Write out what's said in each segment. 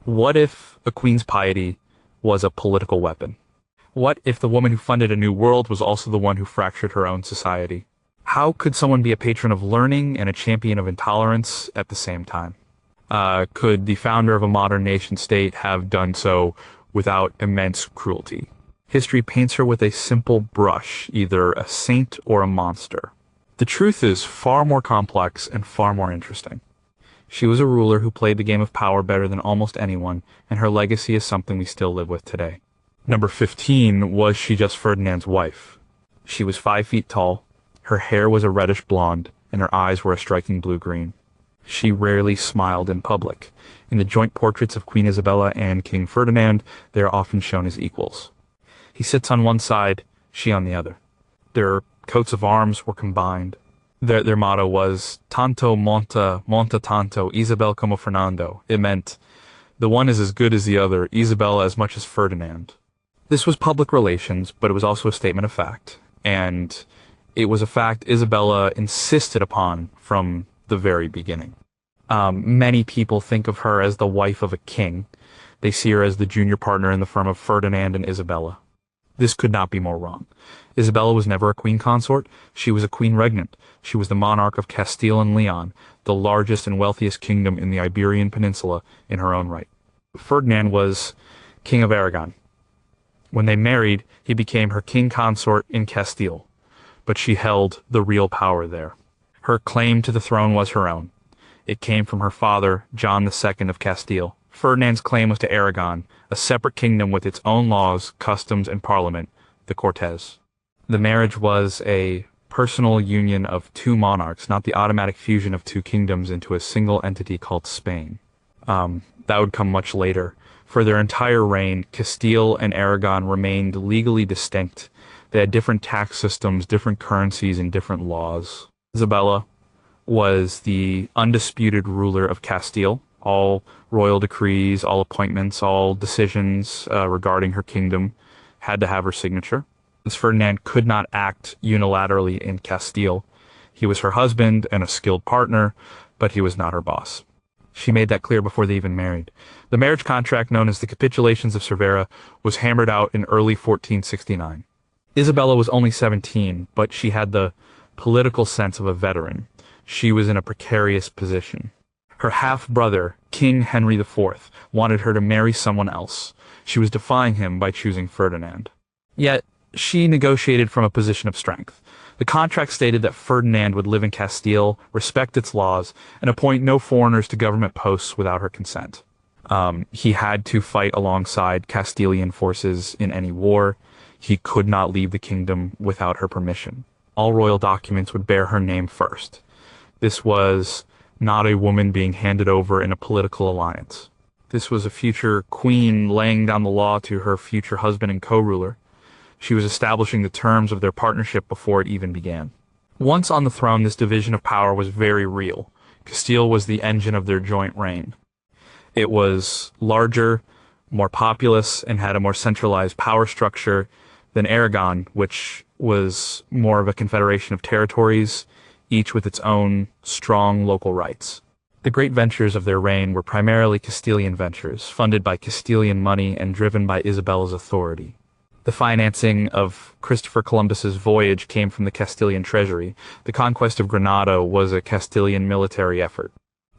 What if a queen's piety was a political weapon? What if the woman who funded a new world was also the one who fractured her own society? How could someone be a patron of learning and a champion of intolerance at the same time? Could the founder of a modern nation state have done so without immense cruelty? History paints her with a simple brush, either a saint or a monster. The truth is far more complex and far more interesting. She was a ruler who played the game of power better than almost anyone, and her legacy is something we still live with today. Number 15, was she just Ferdinand's wife? She was 5 feet tall, her hair was a reddish blonde, and her eyes were a striking blue-green. She rarely smiled in public. In the joint portraits of Queen Isabella and King Ferdinand, they are often shown as equals. He sits on one side, she on the other. Their coats of arms were combined. Their motto was Tanto monta tanto, Isabel como Fernando. It meant, the one is as good as the other, Isabella as much as Ferdinand. This was public relations, but it was also a statement of fact. And it was a fact Isabella insisted upon from the very beginning. Many people think of her as the wife of a king. They see her as the junior partner in the firm of Ferdinand and Isabella. This could not be more wrong. Isabella was never a queen consort. She was a queen regnant. She was the monarch of Castile and Leon, the largest and wealthiest kingdom in the Iberian Peninsula in her own right. Ferdinand was king of Aragon. When they married, he became her king consort in Castile, but she held the real power there. Her claim to the throne was her own. It came from her father, John II of Castile. Ferdinand's claim was to Aragon, a separate kingdom with its own laws, customs, and parliament, the Cortes. The marriage was a personal union of two monarchs, not the automatic fusion of two kingdoms into a single entity called Spain. That would come much later. For their entire reign, Castile and Aragon remained legally distinct. They had different tax systems, different currencies, and different laws. Isabella was the undisputed ruler of Castile. All royal decrees, all appointments, all decisions regarding her kingdom had to have her signature. As Ferdinand could not act unilaterally in Castile. He was her husband and a skilled partner, but he was not her boss. She made that clear before they even married. The marriage contract, known as the Capitulations of Cervera, was hammered out in early 1469. Isabella was only 17, but she had the political sense of a veteran. She was in a precarious position. Her half-brother, King Henry IV, wanted her to marry someone else. She was defying him by choosing Ferdinand. Yet, she negotiated from a position of strength. The contract stated that Ferdinand would live in Castile, respect its laws, and appoint no foreigners to government posts without her consent. He had to fight alongside Castilian forces in any war. He could not leave the kingdom without her permission. All royal documents would bear her name first. This was not a woman being handed over in a political alliance. This was a future queen laying down the law to her future husband and co-ruler. She was establishing the terms of their partnership before it even began. Once on the throne, this division of power was very real. Castile was the engine of their joint reign. It was larger, more populous, and had a more centralized power structure than Aragon, which was more of a confederation of territories, each with its own strong local rights. The great ventures of their reign were primarily Castilian ventures, funded by Castilian money and driven by Isabella's authority. The financing of Christopher Columbus's voyage came from the Castilian treasury. The conquest of Granada was a Castilian military effort.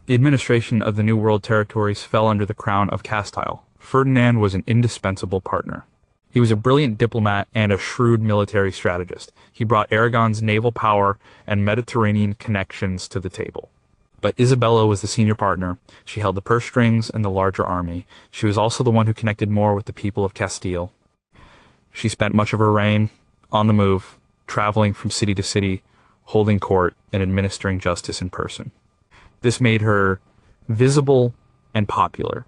The administration of the New World territories fell under the crown of Castile. Ferdinand was an indispensable partner. He was a brilliant diplomat and a shrewd military strategist. He brought Aragon's naval power and Mediterranean connections to the table. But Isabella was the senior partner. She held the purse strings and the larger army. She was also the one who connected more with the people of Castile. She spent much of her reign on the move, traveling from city to city, holding court, and administering justice in person. This made her visible and popular.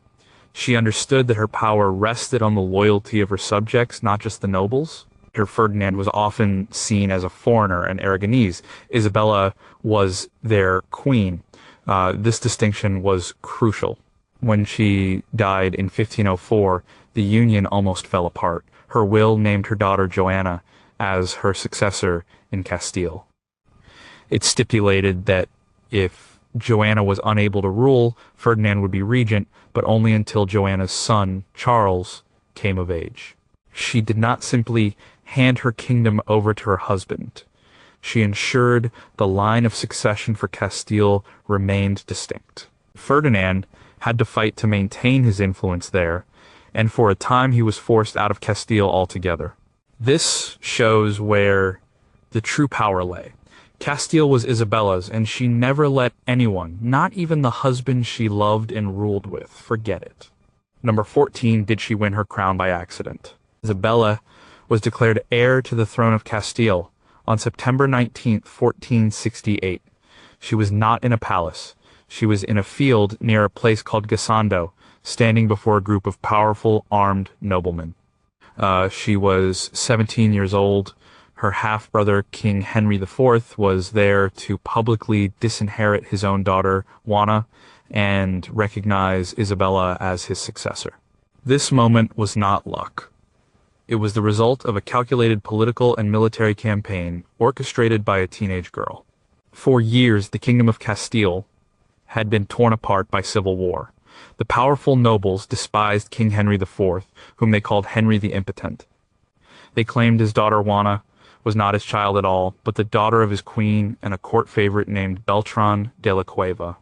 She understood that her power rested on the loyalty of her subjects, not just the nobles. Her Ferdinand was often seen as a foreigner and Aragonese. Isabella was their queen. This distinction was crucial. When she died in 1504, the union almost fell apart. Her will named her daughter Joanna as her successor in Castile. It stipulated that if Joanna was unable to rule, Ferdinand would be regent, but only until Joanna's son, Charles, came of age. She did not simply hand her kingdom over to her husband. She ensured the line of succession for Castile remained distinct. Ferdinand had to fight to maintain his influence there, and for a time he was forced out of Castile altogether. This shows where the true power lay. Castile was Isabella's, and she never let anyone, not even the husband she loved and ruled with, forget it. Number 14, did she win her crown by accident? Isabella was declared heir to the throne of Castile on September 19, 1468. She was not in a palace. She was in a field near a place called Gassando, standing before a group of powerful, armed noblemen. She was 17 years old. Her half-brother, King Henry IV, was there to publicly disinherit his own daughter, Juana, and recognize Isabella as his successor. This moment was not luck. It was the result of a calculated political and military campaign orchestrated by a teenage girl. For years, the Kingdom of Castile had been torn apart by civil war. The powerful nobles despised King Henry IV, whom they called Henry the Impotent. They claimed his daughter Juana was not his child at all, but the daughter of his queen and a court favorite named Beltran de la Cueva.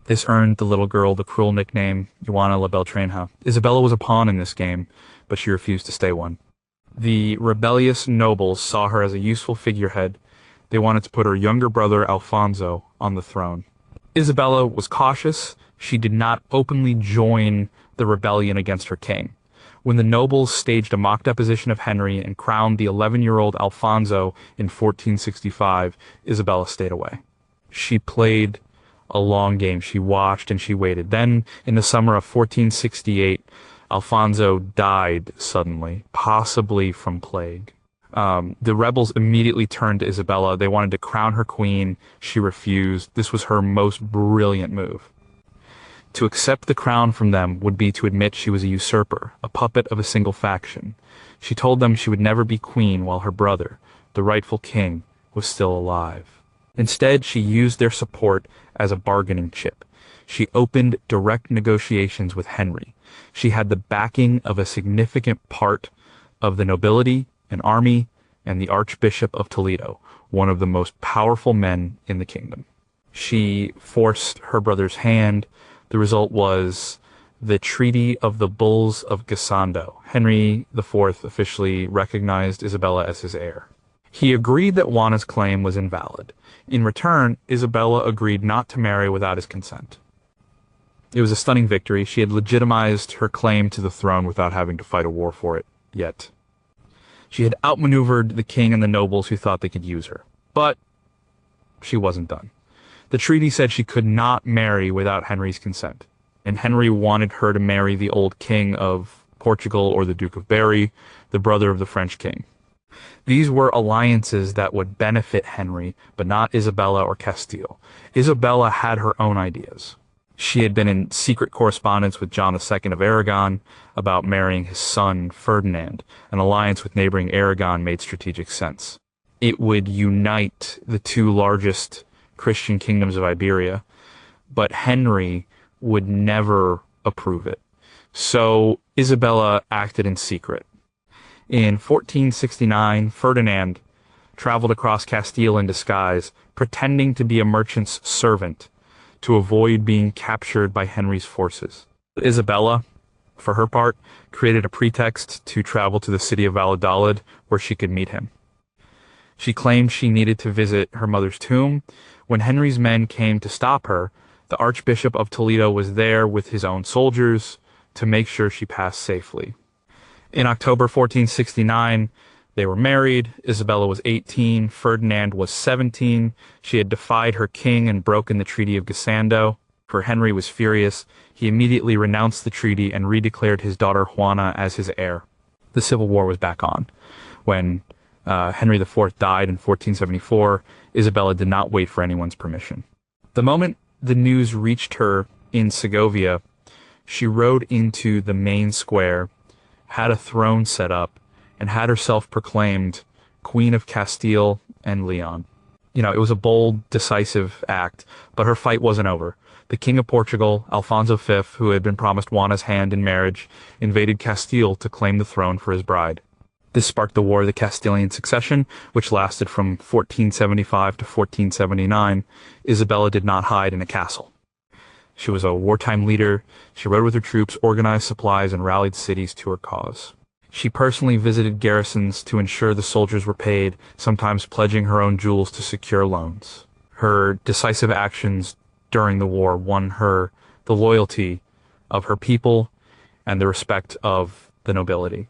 This earned the little girl the cruel nickname Juana la Beltranja. Isabella was a pawn in this game, but she refused to stay one. The rebellious nobles saw her as a useful figurehead. They wanted to put her younger brother Alfonso on the throne. Isabella was cautious. She did not openly join the rebellion against her king. When the nobles staged a mock deposition of Henry and crowned the 11-year-old Alfonso in 1465, Isabella stayed away. She played a long game. She watched and she waited. Then, in the summer of 1468, Alfonso died suddenly, possibly from plague. The rebels immediately turned to Isabella. They wanted to crown her queen. She refused. This was her most brilliant move. To accept the crown from them would be to admit she was a usurper, a puppet of a single faction. She told them she would never be queen while her brother, the rightful king, was still alive. Instead, she used their support as a bargaining chip. She opened direct negotiations with Henry. She had the backing of a significant part of the nobility, an army, and the Archbishop of Toledo, one of the most powerful men in the kingdom. She forced her brother's hand. The result was the Treaty of the Bulls of Gassando. Henry IV officially recognized Isabella as his heir. He agreed that Juana's claim was invalid. In return, Isabella agreed not to marry without his consent. It was a stunning victory. She had legitimized her claim to the throne without having to fight a war for it yet. She had outmaneuvered the king and the nobles who thought they could use her. But she wasn't done. The treaty said she could not marry without Henry's consent, and Henry wanted her to marry the old king of Portugal or the Duke of Berry, the brother of the French king. These were alliances that would benefit Henry, but not Isabella or Castile. Isabella had her own ideas. She had been in secret correspondence with John II of Aragon about marrying his son Ferdinand. An alliance with neighboring Aragon made strategic sense. It would unite the two largest Christian kingdoms of Iberia, but Henry would never approve it. So Isabella acted in secret. In 1469, Ferdinand traveled across Castile in disguise, pretending to be a merchant's servant to avoid being captured by Henry's forces. Isabella, for her part, created a pretext to travel to the city of Valladolid where she could meet him. She claimed she needed to visit her mother's tomb. When Henry's men came to stop her, the Archbishop of Toledo was there with his own soldiers to make sure she passed safely. In October 1469, they were married. Isabella was 18, Ferdinand was 17. She had defied her king and broken the Treaty of Gassando. For Henry was furious. He immediately renounced the treaty and redeclared his daughter Juana as his heir. The Civil War was back on. When Henry IV died in 1474, Isabella did not wait for anyone's permission. The moment the news reached her in Segovia, she rode into the main square, had a throne set up, and had herself proclaimed Queen of Castile and Leon. It was a bold, decisive act, but her fight wasn't over. The King of Portugal, Alfonso V, who had been promised Juana's hand in marriage, invaded Castile to claim the throne for his bride. This sparked the War of the Castilian Succession, which lasted from 1475 to 1479. Isabella did not hide in a castle. She was a wartime leader. She rode with her troops, organized supplies, and rallied cities to her cause. She personally visited garrisons to ensure the soldiers were paid, sometimes pledging her own jewels to secure loans. Her decisive actions during the war won her the loyalty of her people and the respect of the nobility.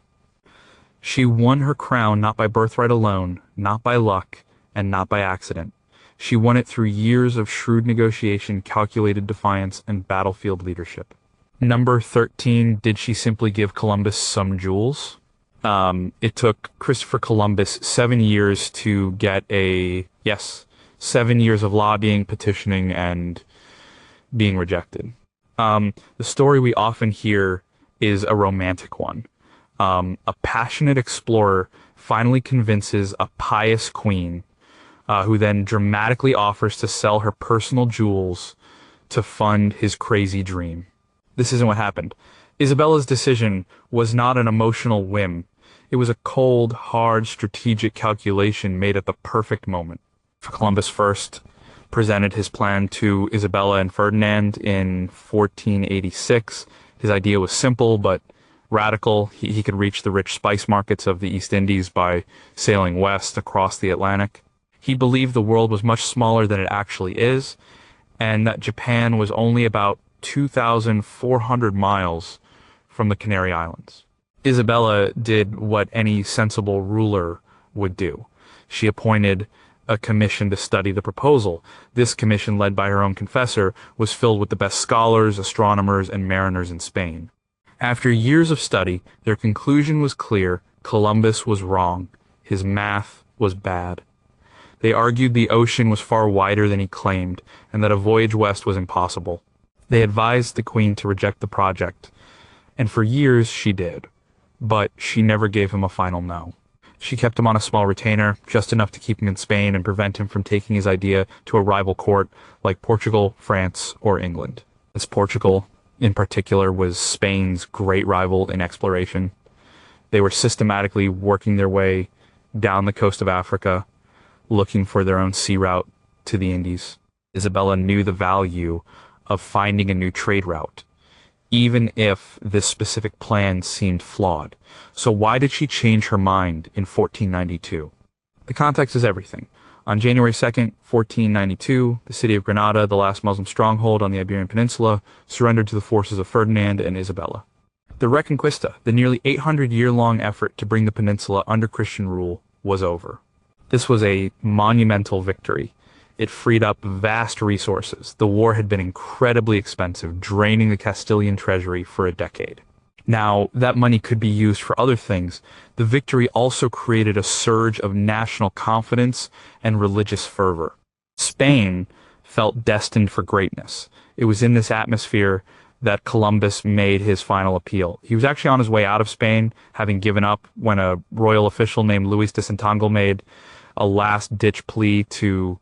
She won her crown not by birthright alone, not by luck, and not by accident. She won it through years of shrewd negotiation, calculated defiance, and battlefield leadership. Number 13, did she simply give Columbus some jewels? It took Christopher Columbus 7 years to get 7 years of lobbying, petitioning, and being rejected. The story we often hear is a romantic one. A passionate explorer finally convinces a pious queen, who then dramatically offers to sell her personal jewels to fund his crazy dream. This isn't what happened. Isabella's decision was not an emotional whim. It was a cold, hard, strategic calculation made at the perfect moment. Columbus first presented his plan to Isabella and Ferdinand in 1486. His idea was simple but radical. He could reach the rich spice markets of the East Indies by sailing west across the Atlantic. He believed the world was much smaller than it actually is, and that Japan was only about 2,400 miles from the Canary Islands. Isabella did what any sensible ruler would do. She appointed a commission to study the proposal. This commission, led by her own confessor, was filled with the best scholars, astronomers, and mariners in Spain. After years of study, their conclusion was clear: Columbus was wrong. His math was bad. They argued the ocean was far wider than he claimed, and that a voyage west was impossible. They advised the Queen to reject the project, and for years she did, but she never gave him a final no. She kept him on a small retainer, just enough to keep him in Spain and prevent him from taking his idea to a rival court like Portugal, France, or England. As Portugal, in particular, was Spain's great rival in exploration. They were systematically working their way down the coast of Africa, looking for their own sea route to the Indies. Isabella knew the value of finding a new trade route, even if this specific plan seemed flawed. So why did she change her mind in 1492? The context is everything. On January 2nd, 1492, the city of Granada, the last Muslim stronghold on the Iberian Peninsula, surrendered to the forces of Ferdinand and Isabella. The Reconquista, the nearly 800-year-long effort to bring the peninsula under Christian rule, was over. This was a monumental victory. It freed up vast resources. The war had been incredibly expensive, draining the Castilian treasury for a decade. Now, that money could be used for other things. The victory also created a surge of national confidence and religious fervor. Spain felt destined for greatness. It was in this atmosphere that Columbus made his final appeal. He was actually on his way out of Spain, having given up when a royal official named Luis de Santangle made a last-ditch plea to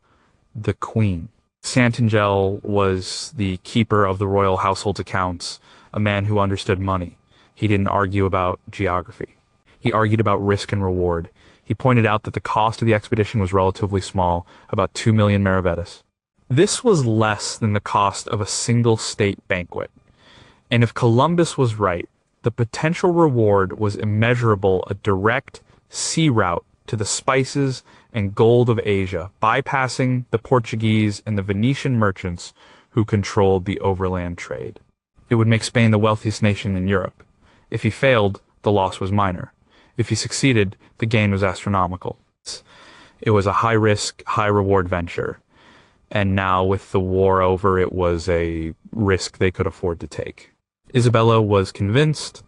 the Queen. Santangel was the keeper of the royal household's accounts, a man who understood money. He didn't argue about geography. He argued about risk and reward. He pointed out that the cost of the expedition was relatively small, about 2 million maravedis. This was less than the cost of a single state banquet. And if Columbus was right, the potential reward was immeasurable: a direct sea route to the spices and gold of Asia, bypassing the Portuguese and the Venetian merchants who controlled the overland trade. It would make Spain the wealthiest nation in Europe. If he failed, the loss was minor. If he succeeded, the gain was astronomical. It was a high-risk, high-reward venture. And now, with the war over, it was a risk they could afford to take. Isabella was convinced.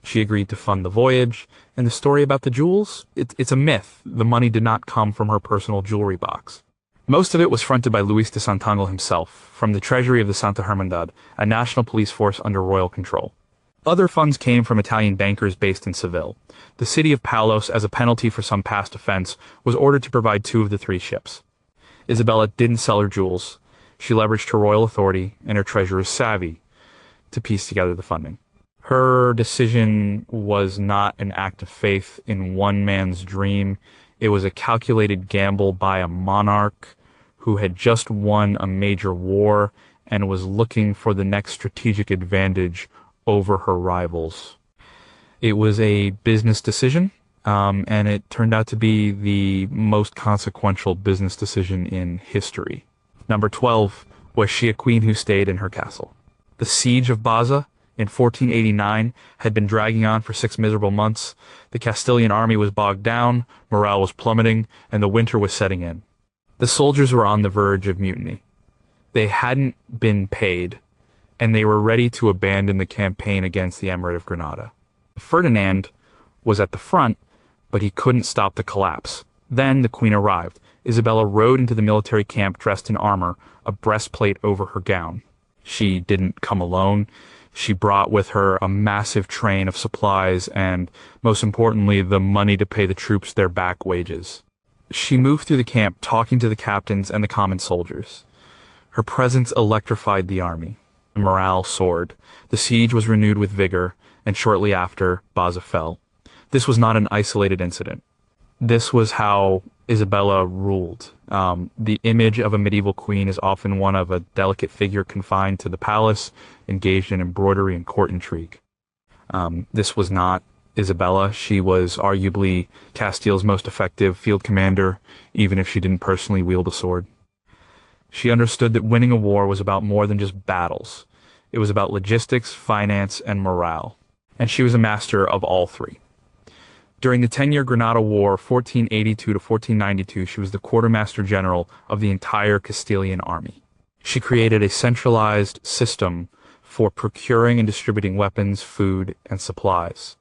She agreed to fund the voyage. And the story about the jewels? It's a myth. The money did not come from her personal jewelry box. Most of it was fronted by Luis de Santangle himself, from the treasury of the Santa Hermandad, a national police force under royal control. Other funds came from Italian bankers based in Seville. The city of Palos, as a penalty for some past offense, was ordered to provide 2 of the 3 ships. Isabella didn't sell her jewels. She leveraged her royal authority and her treasurer's savvy to piece together the funding. Her decision was not an act of faith in one man's dream. It was a calculated gamble by a monarch who had just won a major war and was looking for the next strategic advantage over her rivals. It was a business decision, and it turned out to be the most consequential business decision in history. Number 12, was she a queen who stayed in her castle? The siege of Baza in 1489 had been dragging on for 6 miserable months. The Castilian army was bogged down, morale was plummeting, and the winter was setting in. The soldiers were on the verge of mutiny. They hadn't been paid, and they were ready to abandon the campaign against the Emirate of Granada. Ferdinand was at the front, but he couldn't stop the collapse. Then the queen arrived. Isabella rode into the military camp dressed in armor, a breastplate over her gown. She didn't come alone. She brought with her a massive train of supplies and, most importantly, the money to pay the troops their back wages. She moved through the camp talking to the captains and the common soldiers. Her presence electrified the army. Morale soared. The siege was renewed with vigor, and shortly after, Baza fell. This was not an isolated incident. This was how Isabella ruled. The image of a medieval queen is often one of a delicate figure confined to the palace, engaged in embroidery and court intrigue. This was not Isabella. She was arguably Castile's most effective field commander, even if she didn't personally wield a sword. She understood that winning a war was about more than just battles. It was about logistics, finance, and morale. And she was a master of all three. During the 10-year Granada War, 1482 to 1492, she was the quartermaster general of the entire Castilian army. She created a centralized system for procuring and distributing weapons, food, and supplies.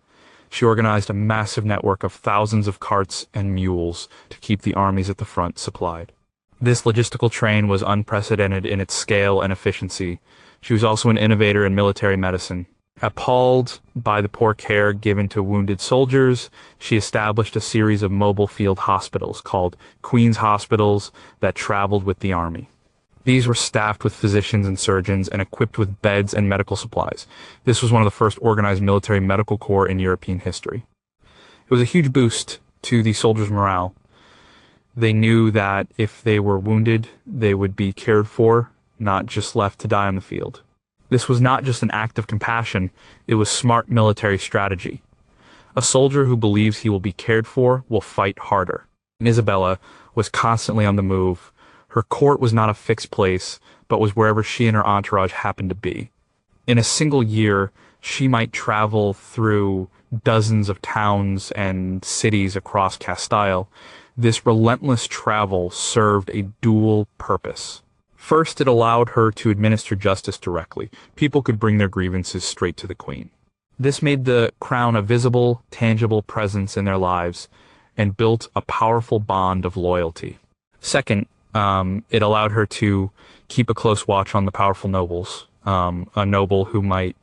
She organized a massive network of thousands of carts and mules to keep the armies at the front supplied. This logistical train was unprecedented in its scale and efficiency. She was also an innovator in military medicine. Appalled by the poor care given to wounded soldiers, she established a series of mobile field hospitals called Queen's Hospitals that traveled with the army. These were staffed with physicians and surgeons and equipped with beds and medical supplies. This was one of the first organized military medical corps in European history. It was a huge boost to the soldiers' morale. They knew that if they were wounded, they would be cared for, not just left to die on the field. This was not just an act of compassion, it was smart military strategy. A soldier who believes he will be cared for will fight harder. And Isabella was constantly on the move. Her court was not a fixed place, but was wherever she and her entourage happened to be. In a single year, she might travel through dozens of towns and cities across Castile. This relentless travel served a dual purpose. First, it allowed her to administer justice directly. People could bring their grievances straight to the queen. This made the crown a visible, tangible presence in their lives and built a powerful bond of loyalty. Second, it allowed her to keep a close watch on the powerful nobles. A noble who might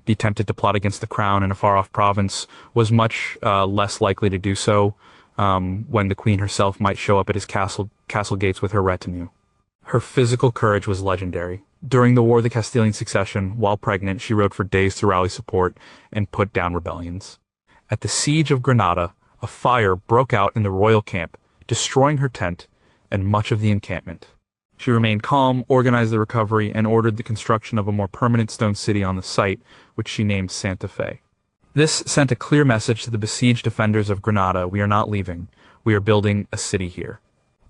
be tempted to plot against the crown in a far-off province was much less likely to do so when the queen herself might show up at his castle gates with her retinue. Her physical courage was legendary. During the War of the Castilian Succession, while pregnant, she rode for days to rally support and put down rebellions. At the siege of Granada, a fire broke out in the royal camp, destroying her tent and much of the encampment. She remained calm, organized the recovery, and ordered the construction of a more permanent stone city on the site, which she named Santa Fe. This sent a clear message to the besieged defenders of Granada: we are not leaving. We are building a city here.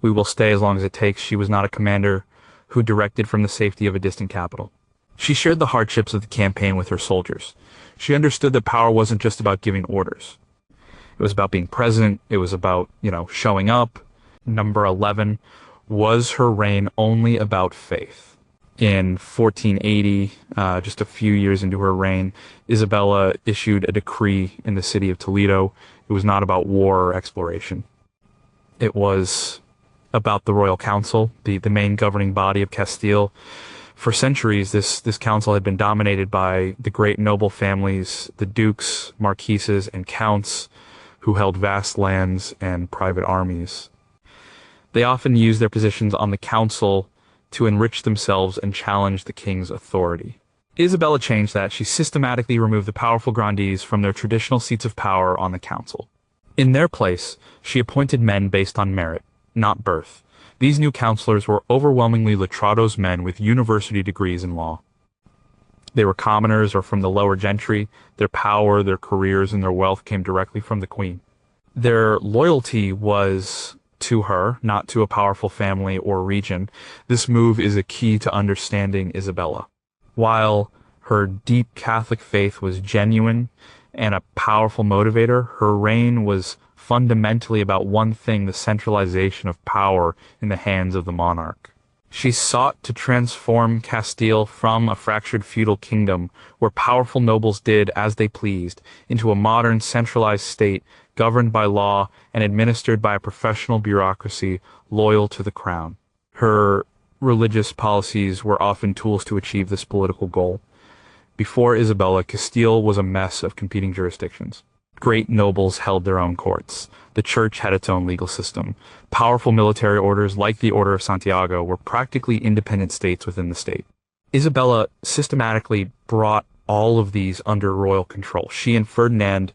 We will stay as long as it takes. She was not a commander who directed from the safety of a distant capital. She shared the hardships of the campaign with her soldiers. She understood that power wasn't just about giving orders. It was about being present. It was about, showing up. Number 11, was her reign only about faith? In 1480, just a few years into her reign, Isabella issued a decree in the city of Toledo. It was not about war or exploration. It was about the royal council, the main governing body of Castile. For centuries, this council had been dominated by the great noble families, the dukes, marquises, and counts, who held vast lands and private armies. They often used their positions on the council to enrich themselves and challenge the king's authority. Isabella changed that. She systematically removed the powerful grandees from their traditional seats of power on the council. In their place, she appointed men based on merit, not birth. These new councillors were overwhelmingly letrados men with university degrees in law. They were commoners or from the lower gentry. Their power, their careers, and their wealth came directly from the queen. Their loyalty was to her, not to a powerful family or region. This move is a key to understanding Isabella. While her deep Catholic faith was genuine and a powerful motivator, her reign was fundamentally about one thing: the centralization of power in the hands of the monarch. She sought to transform Castile from a fractured feudal kingdom where powerful nobles did as they pleased into a modern centralized state governed by law and administered by a professional bureaucracy loyal to the crown. Her religious policies were often tools to achieve this political goal. Before Isabella, Castile was a mess of competing jurisdictions. Great nobles held their own courts. The church had its own legal system. Powerful military orders, like the Order of Santiago, were practically independent states within the state. Isabella systematically brought all of these under royal control. She and Ferdinand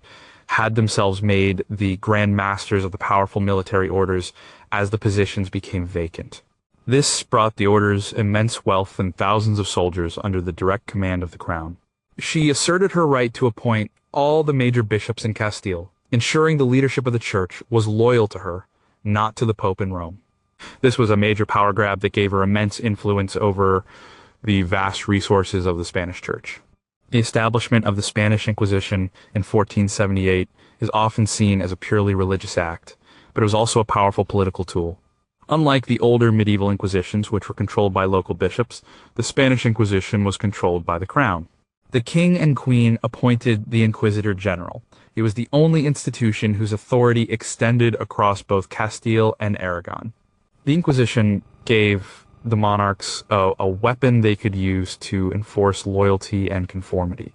had themselves made the grand masters of the powerful military orders as the positions became vacant. This brought the orders immense wealth and thousands of soldiers under the direct command of the crown. She asserted her right to appoint all the major bishops in Castile, ensuring the leadership of the church was loyal to her, not to the Pope in Rome. This was a major power grab that gave her immense influence over the vast resources of the Spanish church. The establishment of the Spanish Inquisition in 1478 is often seen as a purely religious act, but it was also a powerful political tool. Unlike the older medieval Inquisitions, which were controlled by local bishops, the Spanish Inquisition was controlled by the crown. The king and queen appointed the Inquisitor General. It was the only institution whose authority extended across both Castile and Aragon. The Inquisition gave the monarchs a weapon they could use to enforce loyalty and conformity.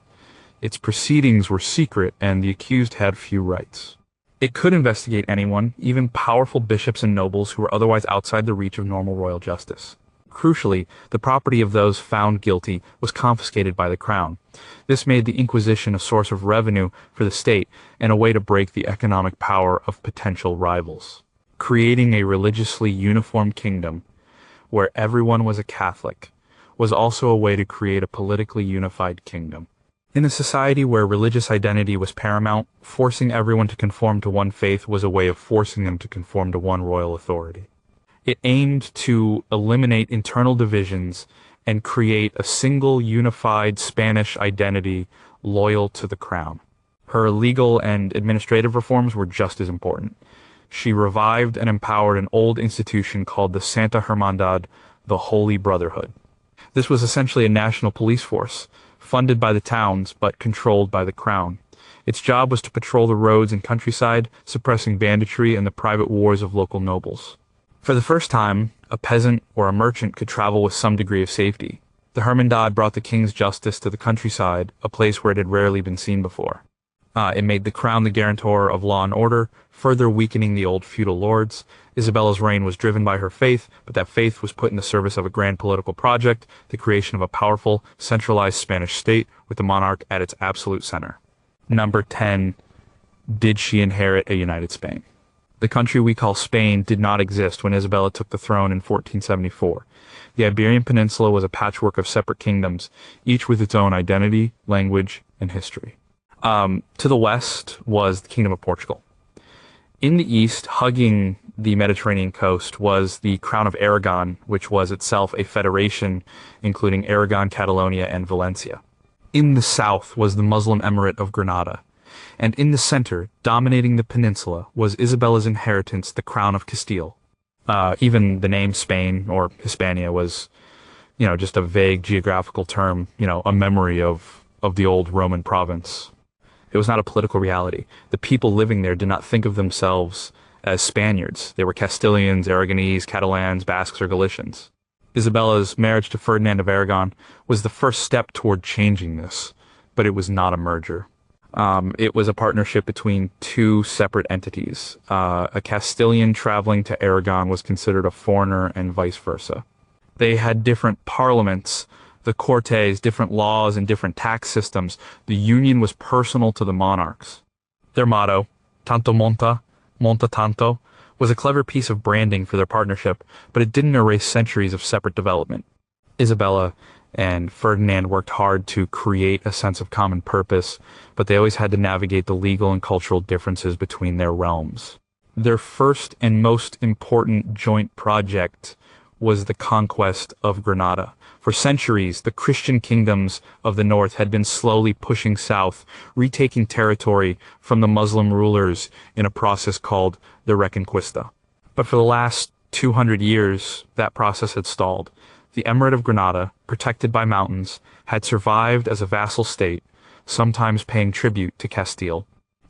Its proceedings were secret, and the accused had few rights. It could investigate anyone, even powerful bishops and nobles who were otherwise outside the reach of normal royal justice. Crucially, the property of those found guilty was confiscated by the crown. This made the Inquisition a source of revenue for the state and a way to break the economic power of potential rivals. Creating a religiously uniform kingdom where everyone was a Catholic was also a way to create a politically unified kingdom. In a society where religious identity was paramount, forcing everyone to conform to one faith was a way of forcing them to conform to one royal authority. It aimed to eliminate internal divisions and create a single unified Spanish identity loyal to the crown. Her legal and administrative reforms were just as important. She revived and empowered an old institution called the Santa Hermandad, the Holy Brotherhood. This was essentially a national police force, funded by the towns but controlled by the crown. Its job was to patrol the roads and countryside, suppressing banditry and the private wars of local nobles. For the first time, a peasant or a merchant could travel with some degree of safety. The Hermandad brought the king's justice to the countryside, a place where it had rarely been seen before. It made the crown the guarantor of law and order, further weakening the old feudal lords. Isabella's reign was driven by her faith, but that faith was put in the service of a grand political project, the creation of a powerful, centralized Spanish state with the monarch at its absolute center. Number 10. Did she inherit a united Spain? The country we call Spain did not exist when Isabella took the throne in 1474. The Iberian Peninsula was a patchwork of separate kingdoms, each with its own identity, language, and history. To the west was the Kingdom of Portugal. In the east, hugging the Mediterranean coast, was the Crown of Aragon, which was itself a federation including Aragon, Catalonia, and Valencia. In the south was the Muslim Emirate of Granada. And in the center, dominating the peninsula, was Isabella's inheritance, the Crown of Castile. Even the name Spain, or Hispania, was, just a vague geographical term, a memory of the old Roman province. It was not a political reality. The people living there did not think of themselves as Spaniards. They were Castilians, Aragonese, Catalans, Basques, or Galicians. Isabella's marriage to Ferdinand of Aragon was the first step toward changing this, but it was not a merger. It was a partnership between two separate entities. A Castilian traveling to Aragon was considered a foreigner and vice versa. They had different parliaments, the Cortes, different laws, and different tax systems. The union was personal to the monarchs. Their motto, Tanto monta, monta tanto, was a clever piece of branding for their partnership, but it didn't erase centuries of separate development. Isabella and Ferdinand worked hard to create a sense of common purpose, but they always had to navigate the legal and cultural differences between their realms. Their first and most important joint project was the conquest of Granada. For centuries, the Christian kingdoms of the north had been slowly pushing south, retaking territory from the Muslim rulers in a process called the Reconquista. But for the last 200 years, that process had stalled. The Emirate of Granada, protected by mountains, had survived as a vassal state, sometimes paying tribute to Castile.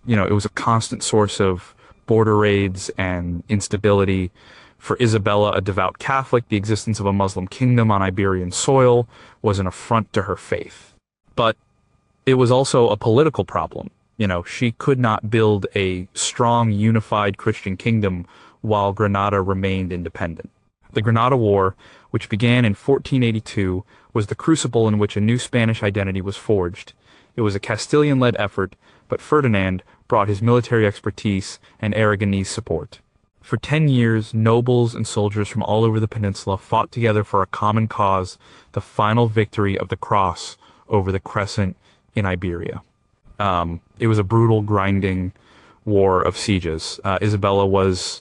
It was a constant source of border raids and instability. For Isabella, a devout Catholic, the existence of a Muslim kingdom on Iberian soil was an affront to her faith. But it was also a political problem. She could not build a strong, unified Christian kingdom while Granada remained independent. The Granada War, which began in 1482, was the crucible in which a new Spanish identity was forged. It was a Castilian-led effort, but Ferdinand brought his military expertise and Aragonese support. For 10 years, nobles and soldiers from all over the peninsula fought together for a common cause, the final victory of the cross over the crescent in Iberia. It was a brutal, grinding war of sieges. Isabella was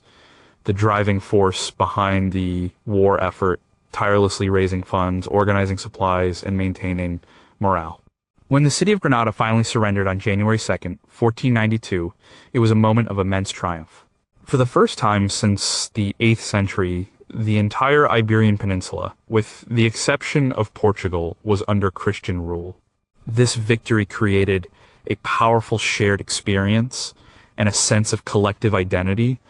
the driving force behind the war effort, tirelessly raising funds, organizing supplies, and maintaining morale. When the city of Granada finally surrendered on January 2nd, 1492, it was a moment of immense triumph. For the first time since the 8th century, the entire Iberian Peninsula, with the exception of Portugal, was under Christian rule. This victory created a powerful shared experience and a sense of collective identity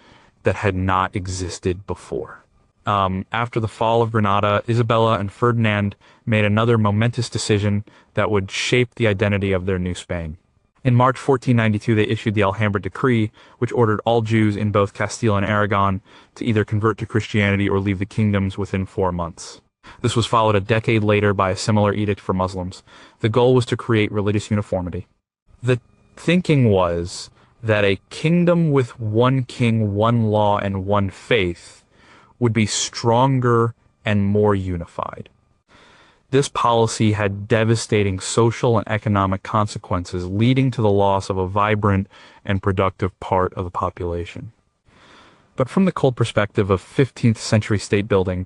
that had not existed before. After the fall of Granada, Isabella and Ferdinand made another momentous decision that would shape the identity of their new Spain. In March 1492, they issued the Alhambra Decree, which ordered all Jews in both Castile and Aragon to either convert to Christianity or leave the kingdoms within 4 months. This was followed a decade later by a similar edict for Muslims. The goal was to create religious uniformity. The thinking was that a kingdom with one king, one law, and one faith would be stronger and more unified. This policy had devastating social and economic consequences, leading to the loss of a vibrant and productive part of the population. But from the cold perspective of 15th century state building,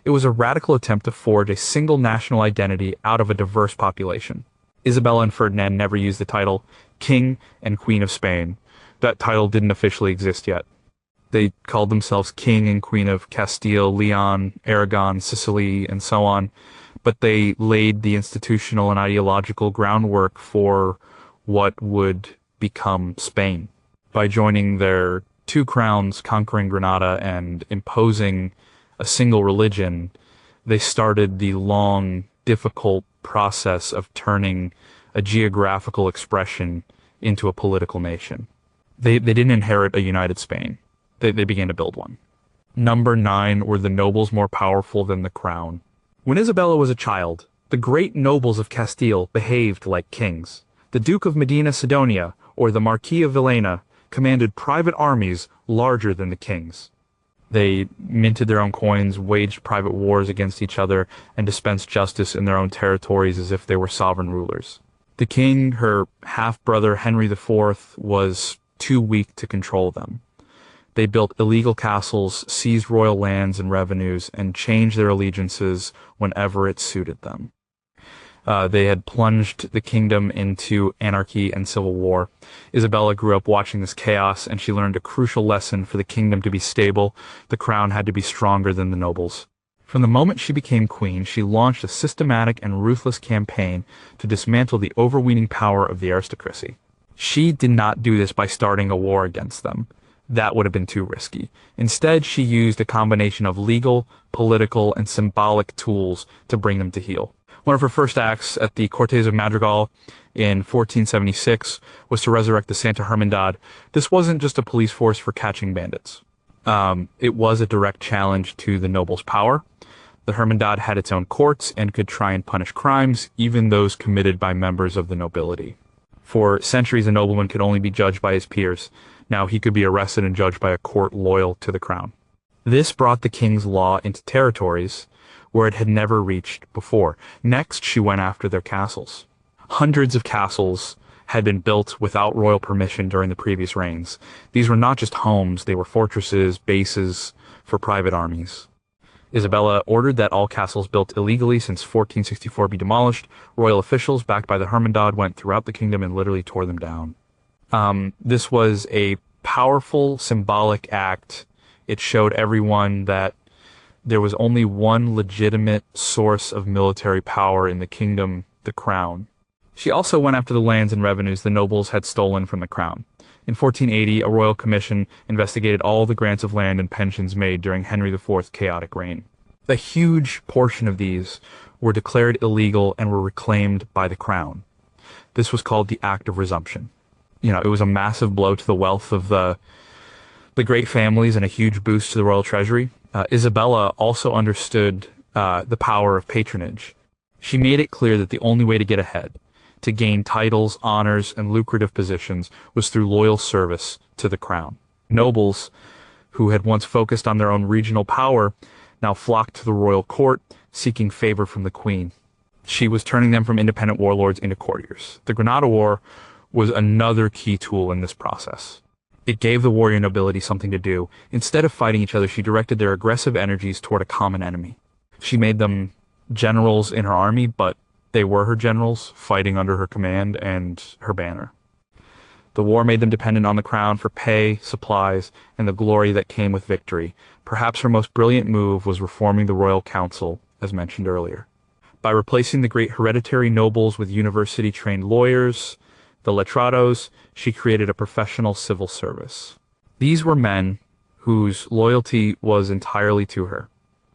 it was a radical attempt to forge a single national identity out of a diverse population. Isabella and Ferdinand never used the title King and Queen of Spain. That title didn't officially exist yet. They called themselves King and Queen of Castile, Leon, Aragon, Sicily, and so on. But they laid the institutional and ideological groundwork for what would become Spain. By joining their two crowns, conquering Granada, and imposing a single religion, they started the long, difficult process of turning a geographical expression into a political nation. They didn't inherit a united Spain. They began to build one. Number 9, were the nobles more powerful than the crown? When Isabella was a child, the great nobles of Castile behaved like kings. The Duke of Medina Sidonia, or the Marquis of Villena, commanded private armies larger than the king's. They minted their own coins, waged private wars against each other, and dispensed justice in their own territories as if they were sovereign rulers. The king, her half-brother Henry IV, was too weak to control them. They built illegal castles, seized royal lands and revenues, and changed their allegiances whenever it suited them. They had plunged the kingdom into anarchy and civil war. Isabella grew up watching this chaos, and she learned a crucial lesson: for the kingdom to be stable, the crown had to be stronger than the nobles. From the moment she became queen, she launched a systematic and ruthless campaign to dismantle the overweening power of the aristocracy. She did not do this by starting a war against them. That would have been too risky. Instead, she used a combination of legal, political, and symbolic tools to bring them to heel. One of her first acts at the Cortes of Madrigal in 1476 was to resurrect the Santa Hermandad. This wasn't just a police force for catching bandits. It was a direct challenge to the nobles' power. The Hermandad had its own courts and could try and punish crimes, even those committed by members of the nobility. For centuries, a nobleman could only be judged by his peers. Now he could be arrested and judged by a court loyal to the crown. This brought the king's law into territories where it had never reached before. Next, she went after their castles. Hundreds of castles had been built without royal permission during the previous reigns. These were not just homes, they were fortresses, bases for private armies. Isabella ordered that all castles built illegally since 1464 be demolished. Royal officials, backed by the Hermandad, went throughout the kingdom and literally tore them down. This was a powerful, symbolic act. It showed everyone that there was only one legitimate source of military power in the kingdom, the crown. She also went after the lands and revenues the nobles had stolen from the crown. In 1480, a royal commission investigated all the grants of land and pensions made during Henry IV's chaotic reign. A huge portion of these were declared illegal and were reclaimed by the crown. This was called the Act of Resumption. It was a massive blow to the wealth of the great families and a huge boost to the royal treasury. Isabella also understood the power of patronage. She made it clear that the only way to get ahead, to gain titles, honors, and lucrative positions, was through loyal service to the crown. Nobles, who had once focused on their own regional power, now flocked to the royal court, seeking favor from the queen. She was turning them from independent warlords into courtiers. The Granada War was another key tool in this process. It gave the warrior nobility something to do. Instead of fighting each other, she directed their aggressive energies toward a common enemy. She made them generals in her army, but they were her generals, fighting under her command and her banner. The war made them dependent on the crown for pay, supplies, and the glory that came with victory. Perhaps her most brilliant move was reforming the royal council, as mentioned earlier. By replacing the great hereditary nobles with university-trained lawyers, the letrados, she created a professional civil service. These were men whose loyalty was entirely to her.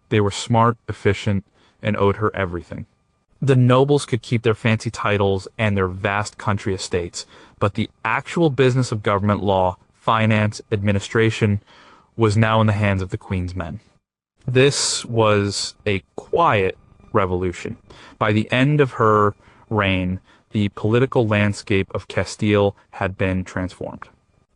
They were smart, efficient, and owed her everything. The nobles could keep their fancy titles and their vast country estates, but the actual business of government law, finance, administration was now in the hands of the queen's men. This was a quiet revolution. By the end of her reign, the political landscape of Castile had been transformed.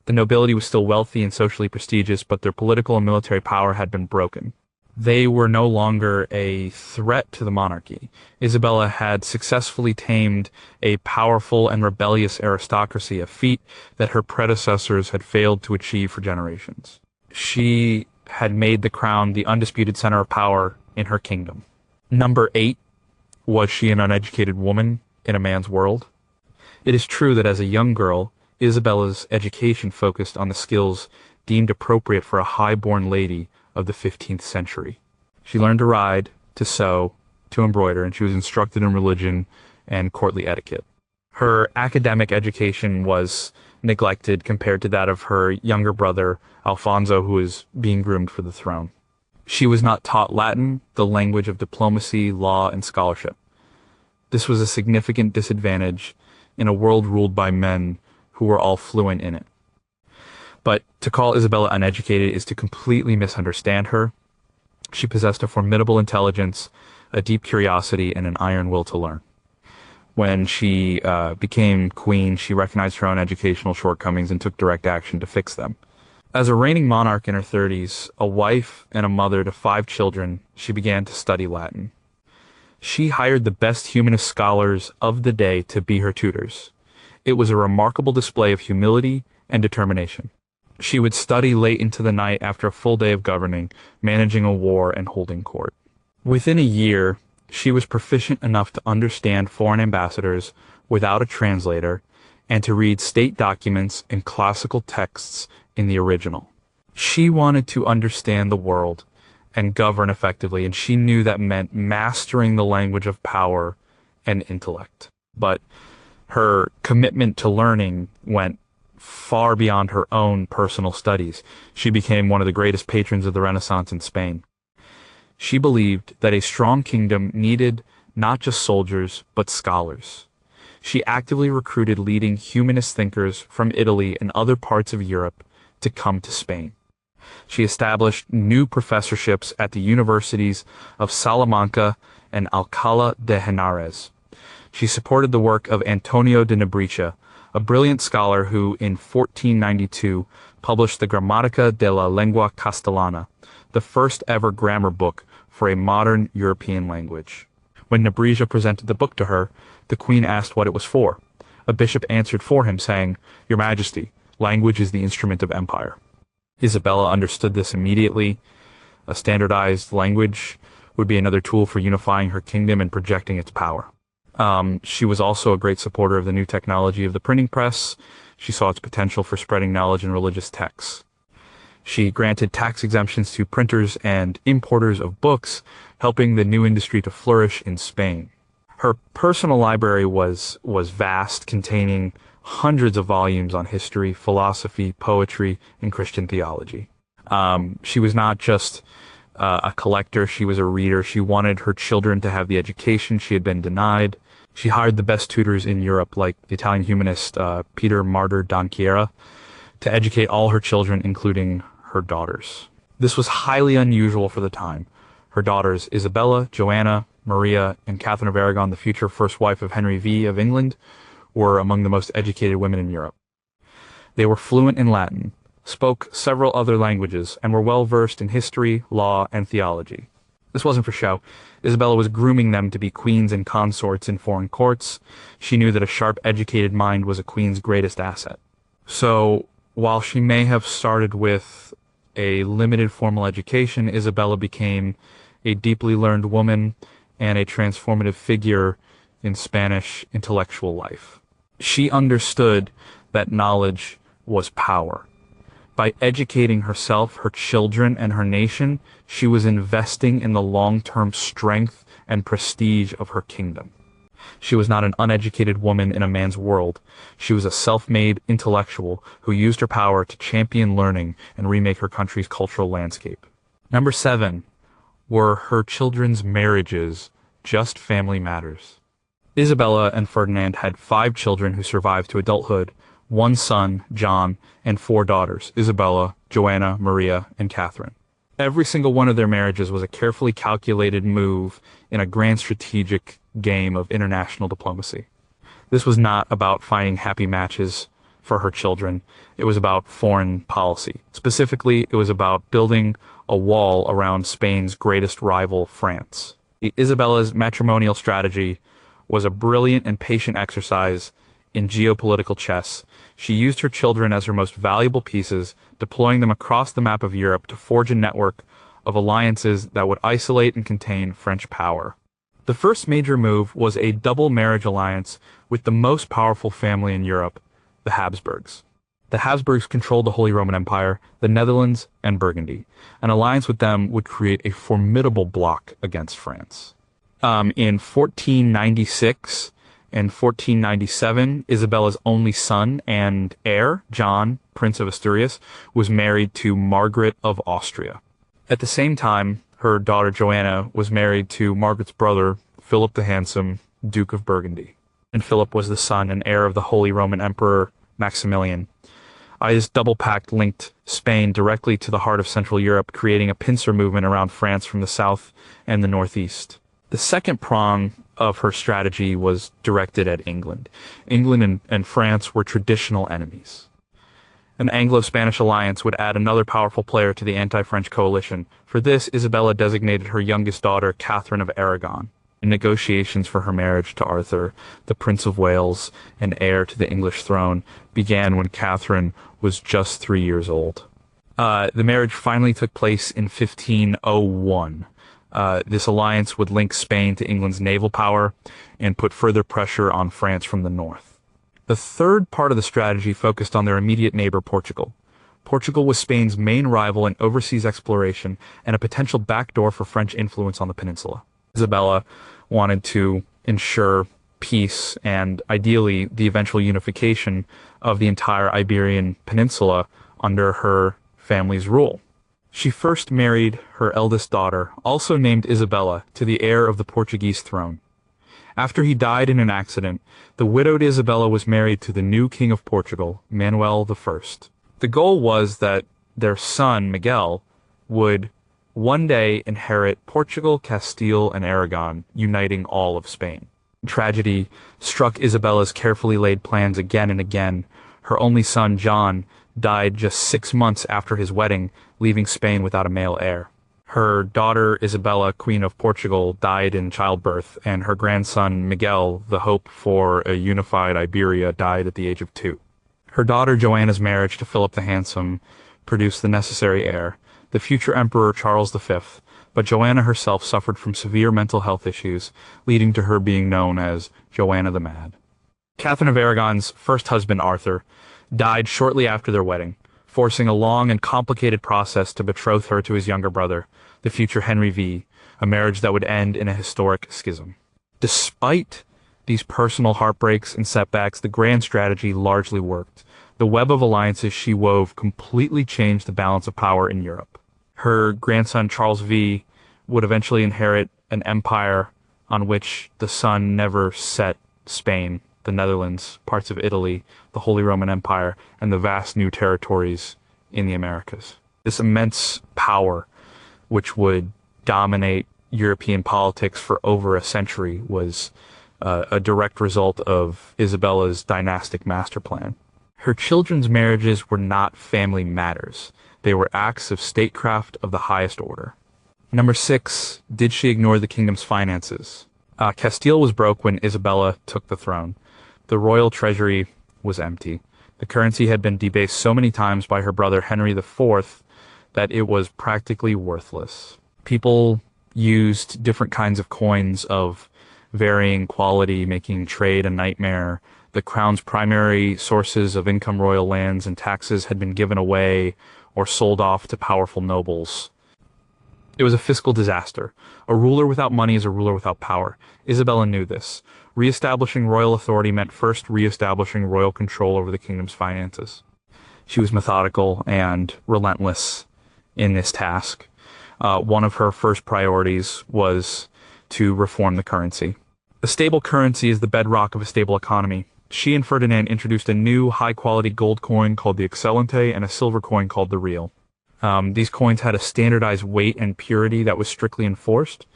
The nobility was still wealthy and socially prestigious, but their political and military power had been broken. They were no longer a threat to the monarchy. Isabella had successfully tamed a powerful and rebellious aristocracy, a feat that her predecessors had failed to achieve for generations. She had made the crown the undisputed center of power in her kingdom. Number 8, was she an uneducated woman in a man's world? It is true that as a young girl, Isabella's education focused on the skills deemed appropriate for a high-born lady of the 15th century. She learned to ride, to sew, to embroider, and she was instructed in religion and courtly etiquette. Her academic education was neglected compared to that of her younger brother, Alfonso, who was being groomed for the throne. She was not taught Latin, the language of diplomacy, law, and scholarship. This was a significant disadvantage in a world ruled by men who were all fluent in it. But to call Isabella uneducated is to completely misunderstand her. She possessed a formidable intelligence, a deep curiosity, and an iron will to learn. When she became queen, she recognized her own educational shortcomings and took direct action to fix them. As a reigning monarch in her 30s, a wife and a mother to 5 children, she began to study Latin. She hired the best humanist scholars of the day to be her tutors. It was a remarkable display of humility and determination. She would study late into the night after a full day of governing, managing a war, and holding court. Within a year, she was proficient enough to understand foreign ambassadors without a translator and to read state documents and classical texts in the original. She wanted to understand the world and govern effectively, and she knew that meant mastering the language of power and intellect. But her commitment to learning went far beyond her own personal studies. She became one of the greatest patrons of the Renaissance in Spain. She believed that a strong kingdom needed not just soldiers, but scholars. She actively recruited leading humanist thinkers from Italy and other parts of Europe to come to Spain. She established new professorships at the universities of Salamanca and Alcalá de Henares. She supported the work of Antonio de Nebrija, a brilliant scholar who, in 1492, published the Gramática de la Lengua Castellana, the first ever grammar book for a modern European language. When Nebrija presented the book to her, the queen asked what it was for. A bishop answered for him, saying, "Your Majesty, language is the instrument of empire." Isabella understood this immediately. A standardized language would be another tool for unifying her kingdom and projecting its power. She was also a great supporter of the new technology of the printing press. She saw its potential for spreading knowledge in religious texts. She granted tax exemptions to printers and importers of books, helping the new industry to flourish in Spain. Her personal library was vast, containing hundreds of volumes on history, philosophy, poetry, and Christian theology. She was not just a collector, she was a reader. She wanted her children to have the education she had been denied. She hired the best tutors in Europe, like the Italian humanist Peter Martyr d'Anchiera, to educate all her children, including her daughters. This was highly unusual for the time. Her daughters, Isabella, Joanna, Maria, and Catherine of Aragon, the future first wife of Henry V of England, were among the most educated women in Europe. They were fluent in Latin, spoke several other languages, and were well versed in history, law, and theology. This wasn't for show. Isabella was grooming them to be queens and consorts in foreign courts. She knew that a sharp, educated mind was a queen's greatest asset. So, while she may have started with a limited formal education, Isabella became a deeply learned woman and a transformative figure in Spanish intellectual life. She understood that knowledge was power. By educating herself, her children, and her nation, she was investing in the long-term strength and prestige of her kingdom. She was not an uneducated woman in a man's world. She was a self-made intellectual who used her power to champion learning and remake her country's cultural landscape. Number 7. Were her children's marriages just family matters? Isabella and Ferdinand had 5 children who survived to adulthood, 1 son, John, and 4 daughters, Isabella, Joanna, Maria, and Catherine. Every single one of their marriages was a carefully calculated move in a grand strategic game of international diplomacy. This was not about finding happy matches for her children. It was about foreign policy. Specifically, it was about building a wall around Spain's greatest rival, France. Isabella's matrimonial strategy was a brilliant and patient exercise in geopolitical chess. She used her children as her most valuable pieces, deploying them across the map of Europe to forge a network of alliances that would isolate and contain French power. The first major move was a double marriage alliance with the most powerful family in Europe, the Habsburgs. The Habsburgs controlled the Holy Roman Empire, the Netherlands, and Burgundy. An alliance with them would create a formidable bloc against France. In 1496 and 1497, Isabella's only son and heir, John, Prince of Asturias, was married to Margaret of Austria. At the same time, her daughter Joanna was married to Margaret's brother, Philip the Handsome, Duke of Burgundy. And Philip was the son and heir of the Holy Roman Emperor Maximilian. This double pact linked Spain directly to the heart of Central Europe, creating a pincer movement around France from the south and the northeast. The second prong of her strategy was directed at England. England and France were traditional enemies. An Anglo-Spanish alliance would add another powerful player to the anti-French coalition. For this, Isabella designated her youngest daughter, Catherine of Aragon. Negotiations for her marriage to Arthur, the Prince of Wales and heir to the English throne, began when Catherine was just 3 years old. The marriage finally took place in 1501. This alliance would link Spain to England's naval power and put further pressure on France from the north. The third part of the strategy focused on their immediate neighbor, Portugal. Portugal was Spain's main rival in overseas exploration and a potential backdoor for French influence on the peninsula. Isabella wanted to ensure peace and, ideally, the eventual unification of the entire Iberian Peninsula under her family's rule. She first married her eldest daughter, also named Isabella, to the heir of the Portuguese throne. After he died in an accident, the widowed Isabella was married to the new King of Portugal, Manuel I. The goal was that their son, Miguel, would one day inherit Portugal, Castile, and Aragon, uniting all of Spain. Tragedy struck Isabella's carefully laid plans again and again. Her only son, John, died just 6 months after his wedding, leaving Spain without a male heir. Her daughter, Isabella, Queen of Portugal, died in childbirth, and her grandson, Miguel, the hope for a unified Iberia, died at the age of 2. Her daughter Joanna's marriage to Philip the Handsome produced the necessary heir, the future Emperor Charles V, but Joanna herself suffered from severe mental health issues, leading to her being known as Joanna the Mad. Catherine of Aragon's first husband, Arthur, died shortly after their wedding, forcing a long and complicated process to betroth her to his younger brother, the future Henry V, a marriage that would end in a historic schism. Despite these personal heartbreaks and setbacks, the grand strategy largely worked. The web of alliances she wove completely changed the balance of power in Europe. Her grandson Charles V would eventually inherit an empire on which the son never set Spain, the Netherlands, parts of Italy, the Holy Roman Empire, and the vast new territories in the Americas. This immense power, which would dominate European politics for over a century, was a direct result of Isabella's dynastic master plan. Her children's marriages were not family matters. They were acts of statecraft of the highest order. Number 6, did she ignore the kingdom's finances? Castile was broke when Isabella took the throne. The royal treasury was empty. The currency had been debased so many times by her brother Henry IV that it was practically worthless. People used different kinds of coins of varying quality, making trade a nightmare. The crown's primary sources of income, royal lands and taxes, had been given away or sold off to powerful nobles. It was a fiscal disaster. A ruler without money is a ruler without power. Isabella knew this. Re-establishing royal authority meant first re-establishing royal control over the kingdom's finances. She was methodical and relentless in this task. One of her first priorities was to reform the currency. A stable currency is the bedrock of a stable economy. She and Ferdinand introduced a new high-quality gold coin called the Excellente and a silver coin called the Real. These coins had a standardized weight and purity that was strictly enforced.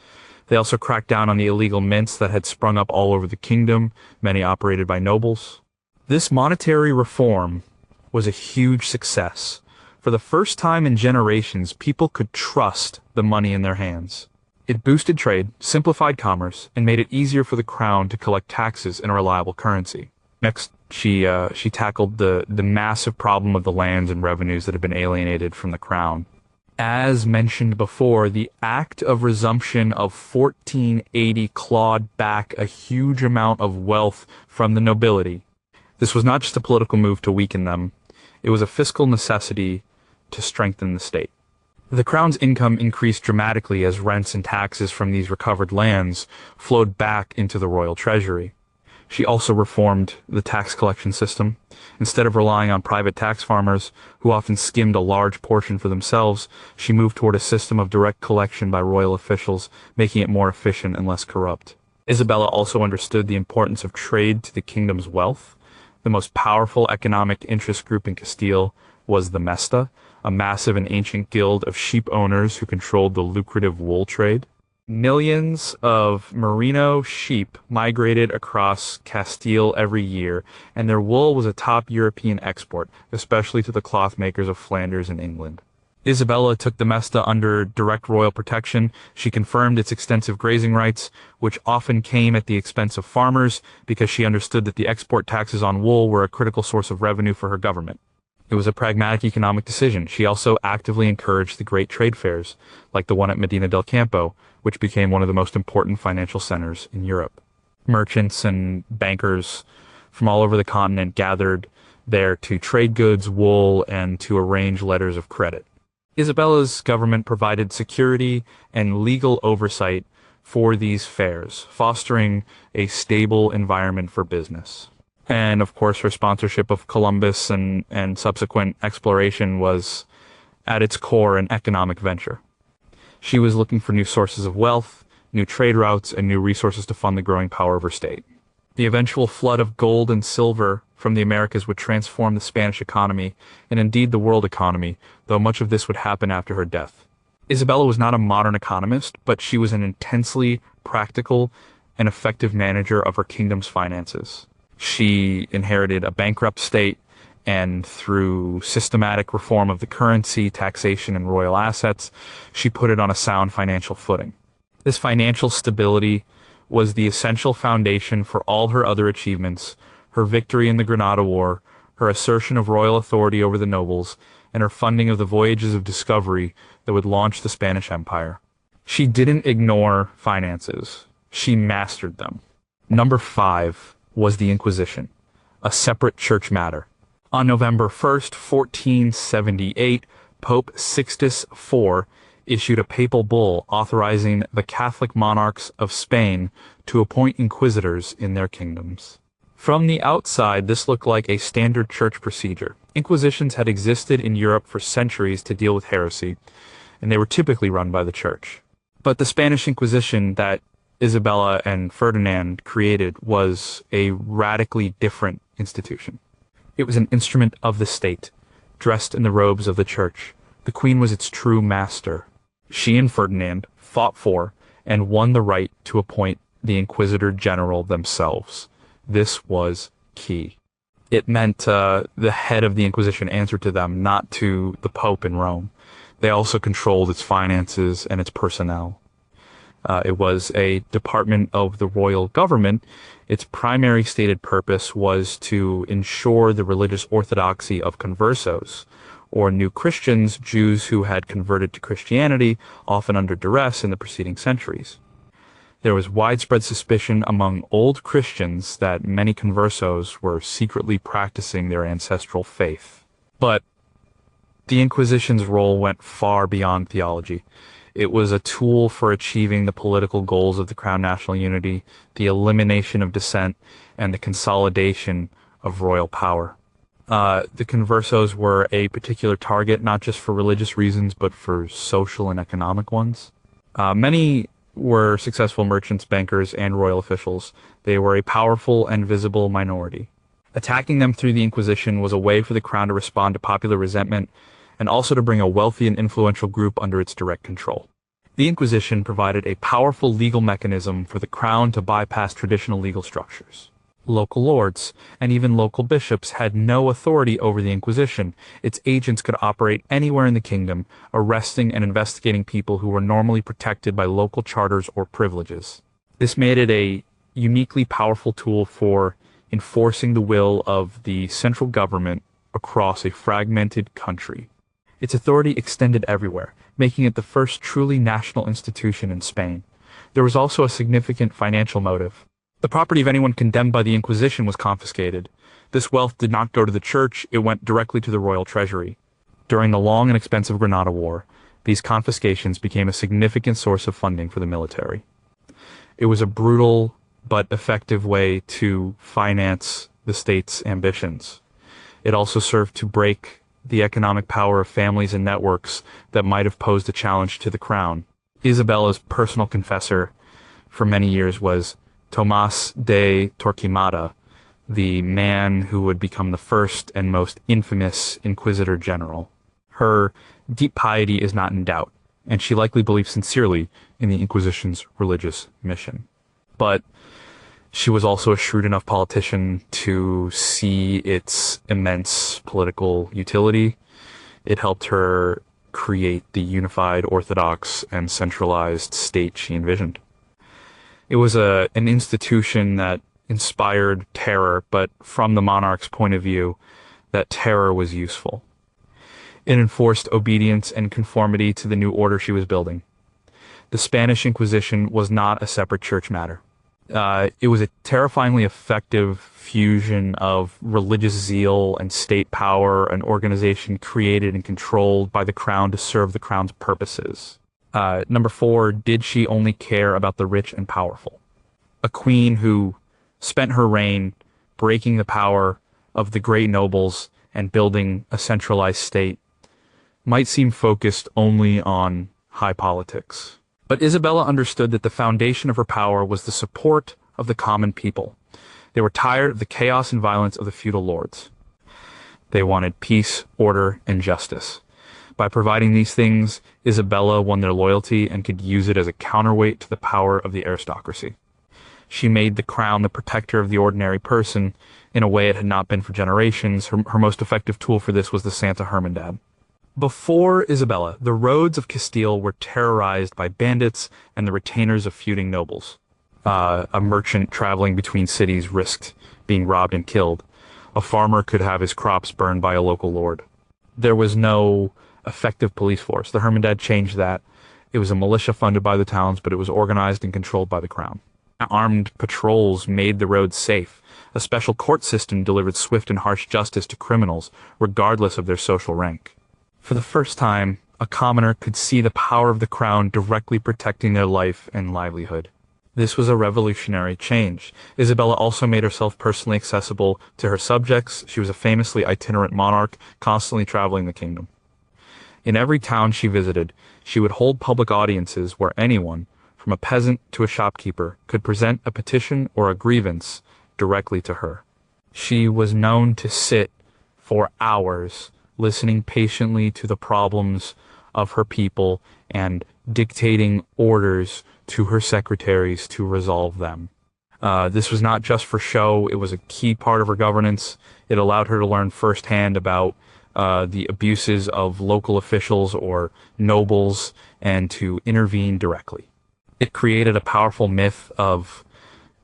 They also cracked down on the illegal mints that had sprung up all over the kingdom, many operated by nobles. This monetary reform was a huge success. For the first time in generations, people could trust the money in their hands. It boosted trade, simplified commerce, and made it easier for the crown to collect taxes in a reliable currency. Next, she tackled the massive problem of the lands and revenues that had been alienated from the crown. As mentioned before, the Act of Resumption of 1480 clawed back a huge amount of wealth from the nobility. This was not just a political move to weaken them, it was a fiscal necessity to strengthen the state. The crown's income increased dramatically as rents and taxes from these recovered lands flowed back into the royal treasury. She also reformed the tax collection system. Instead of relying on private tax farmers, who often skimmed a large portion for themselves, she moved toward a system of direct collection by royal officials, making it more efficient and less corrupt. Isabella also understood the importance of trade to the kingdom's wealth. The most powerful economic interest group in Castile was the Mesta, a massive and ancient guild of sheep owners who controlled the lucrative wool trade. Millions of merino sheep migrated across Castile every year, and their wool was a top European export, especially to the cloth makers of Flanders and England. Isabella took the Mesta under direct royal protection. She confirmed its extensive grazing rights, which often came at the expense of farmers, because she understood that the export taxes on wool were a critical source of revenue for her government. It was a pragmatic economic decision. She also actively encouraged the great trade fairs, like the one at Medina del Campo, which became one of the most important financial centers in Europe. Merchants and bankers from all over the continent gathered there to trade goods, wool, and to arrange letters of credit. Isabella's government provided security and legal oversight for these fairs, fostering a stable environment for business. And of course, her sponsorship of Columbus and subsequent exploration was at its core an economic venture. She was looking for new sources of wealth, new trade routes, and new resources to fund the growing power of her state. The eventual flood of gold and silver from the Americas would transform the Spanish economy, and indeed the world economy, though much of this would happen after her death. Isabella was not a modern economist, but she was an intensely practical and effective manager of her kingdom's finances. She inherited a bankrupt state, and through systematic reform of the currency, taxation, and royal assets, she put it on a sound financial footing. This financial stability was the essential foundation for all her other achievements: her victory in the Granada War, her assertion of royal authority over the nobles, and her funding of the voyages of discovery that would launch the Spanish Empire. She didn't ignore finances. She mastered them. Number 5 was the Inquisition, a separate church matter. On November 1st, 1478, Pope Sixtus IV issued a papal bull authorizing the Catholic monarchs of Spain to appoint inquisitors in their kingdoms. From the outside, this looked like a standard church procedure. Inquisitions had existed in Europe for centuries to deal with heresy, and they were typically run by the church. But the Spanish Inquisition that Isabella and Ferdinand created was a radically different institution. It was an instrument of the state, dressed in the robes of the church. The queen was its true master. She and Ferdinand fought for and won the right to appoint the Inquisitor General themselves. This was key. It meant the head of the Inquisition answered to them, not to the Pope in Rome. They also controlled its finances and its personnel. It was a department of the royal government. Its primary stated purpose was to ensure the religious orthodoxy of conversos, or new Christians, Jews who had converted to Christianity, often under duress in the preceding centuries. There was widespread suspicion among old Christians that many conversos were secretly practicing their ancestral faith. But the Inquisition's role went far beyond theology. It was a tool for achieving the political goals of the Crown national unity, the elimination of dissent, and the consolidation of royal power. The conversos were a particular target, not just for religious reasons, but for social and economic ones. Many were successful merchants, bankers, and royal officials. They were a powerful and visible minority. Attacking them through the Inquisition was a way for the Crown to respond to popular resentment, and also to bring a wealthy and influential group under its direct control. The Inquisition provided a powerful legal mechanism for the Crown to bypass traditional legal structures. Local lords, and even local bishops, had no authority over the Inquisition. Its agents could operate anywhere in the kingdom, arresting and investigating people who were normally protected by local charters or privileges. This made it a uniquely powerful tool for enforcing the will of the central government across a fragmented country. Its authority extended everywhere, making it the first truly national institution in Spain. There was also a significant financial motive. The property of anyone condemned by the Inquisition was confiscated. This wealth did not go to the church, it went directly to the royal treasury. During the long and expensive Granada War, these confiscations became a significant source of funding for the military. It was a brutal but effective way to finance the state's ambitions. It also served to break the economic power of families and networks that might have posed a challenge to the crown. Isabella's personal confessor for many years was Tomás de Torquemada, the man who would become the first and most infamous Inquisitor General. Her deep piety is not in doubt, and she likely believed sincerely in the Inquisition's religious mission. But she was also a shrewd enough politician to see its immense political utility. It helped her create the unified, orthodox, and centralized state she envisioned. It was an institution that inspired terror, but from the monarch's point of view, that terror was useful. It enforced obedience and conformity to the new order she was building. The Spanish Inquisition was not a separate church matter. It was a terrifyingly effective fusion of religious zeal and state power, an organization created and controlled by the crown to serve the crown's purposes. Number 4, did she only care about the rich and powerful? A queen who spent her reign breaking the power of the great nobles and building a centralized state might seem focused only on high politics. But Isabella understood that the foundation of her power was the support of the common people. They were tired of the chaos and violence of the feudal lords. They wanted peace, order, and justice. By providing these things, Isabella won their loyalty and could use it as a counterweight to the power of the aristocracy. She made the crown the protector of the ordinary person in a way it had not been for generations. Her most effective tool for this was the Santa Hermandad. Before Isabella, the roads of Castile were terrorized by bandits and the retainers of feuding nobles. A merchant traveling between cities risked being robbed and killed. A farmer could have his crops burned by a local lord. There was no effective police force. The Hermandad changed that. It was a militia funded by the towns, but it was organized and controlled by the crown. Armed patrols made the roads safe. A special court system delivered swift and harsh justice to criminals, regardless of their social rank. For the first time, a commoner could see the power of the crown directly protecting their life and livelihood. This was a revolutionary change. Isabella also made herself personally accessible to her subjects. She was a famously itinerant monarch, constantly traveling the kingdom. In every town she visited, she would hold public audiences where anyone, from a peasant to a shopkeeper, could present a petition or a grievance directly to her. She was known to sit for hours, listening patiently to the problems of her people and dictating orders to her secretaries to resolve them. This was not just for show, it was a key part of her governance. It allowed her to learn firsthand about the abuses of local officials or nobles and to intervene directly. It created a powerful myth of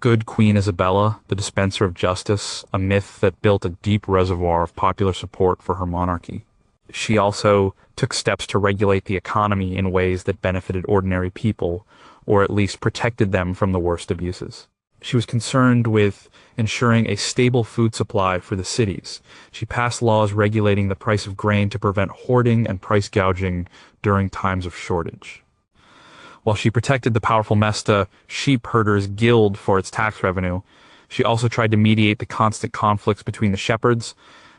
good Queen Isabella, the dispenser of justice, a myth that built a deep reservoir of popular support for her monarchy. She also took steps to regulate the economy in ways that benefited ordinary people, or at least protected them from the worst abuses. She was concerned with ensuring a stable food supply for the cities. She passed laws regulating the price of grain to prevent hoarding and price gouging during times of shortage. While she protected the powerful Mesta Sheep Herders Guild for its tax revenue, she also tried to mediate the constant conflicts between the shepherds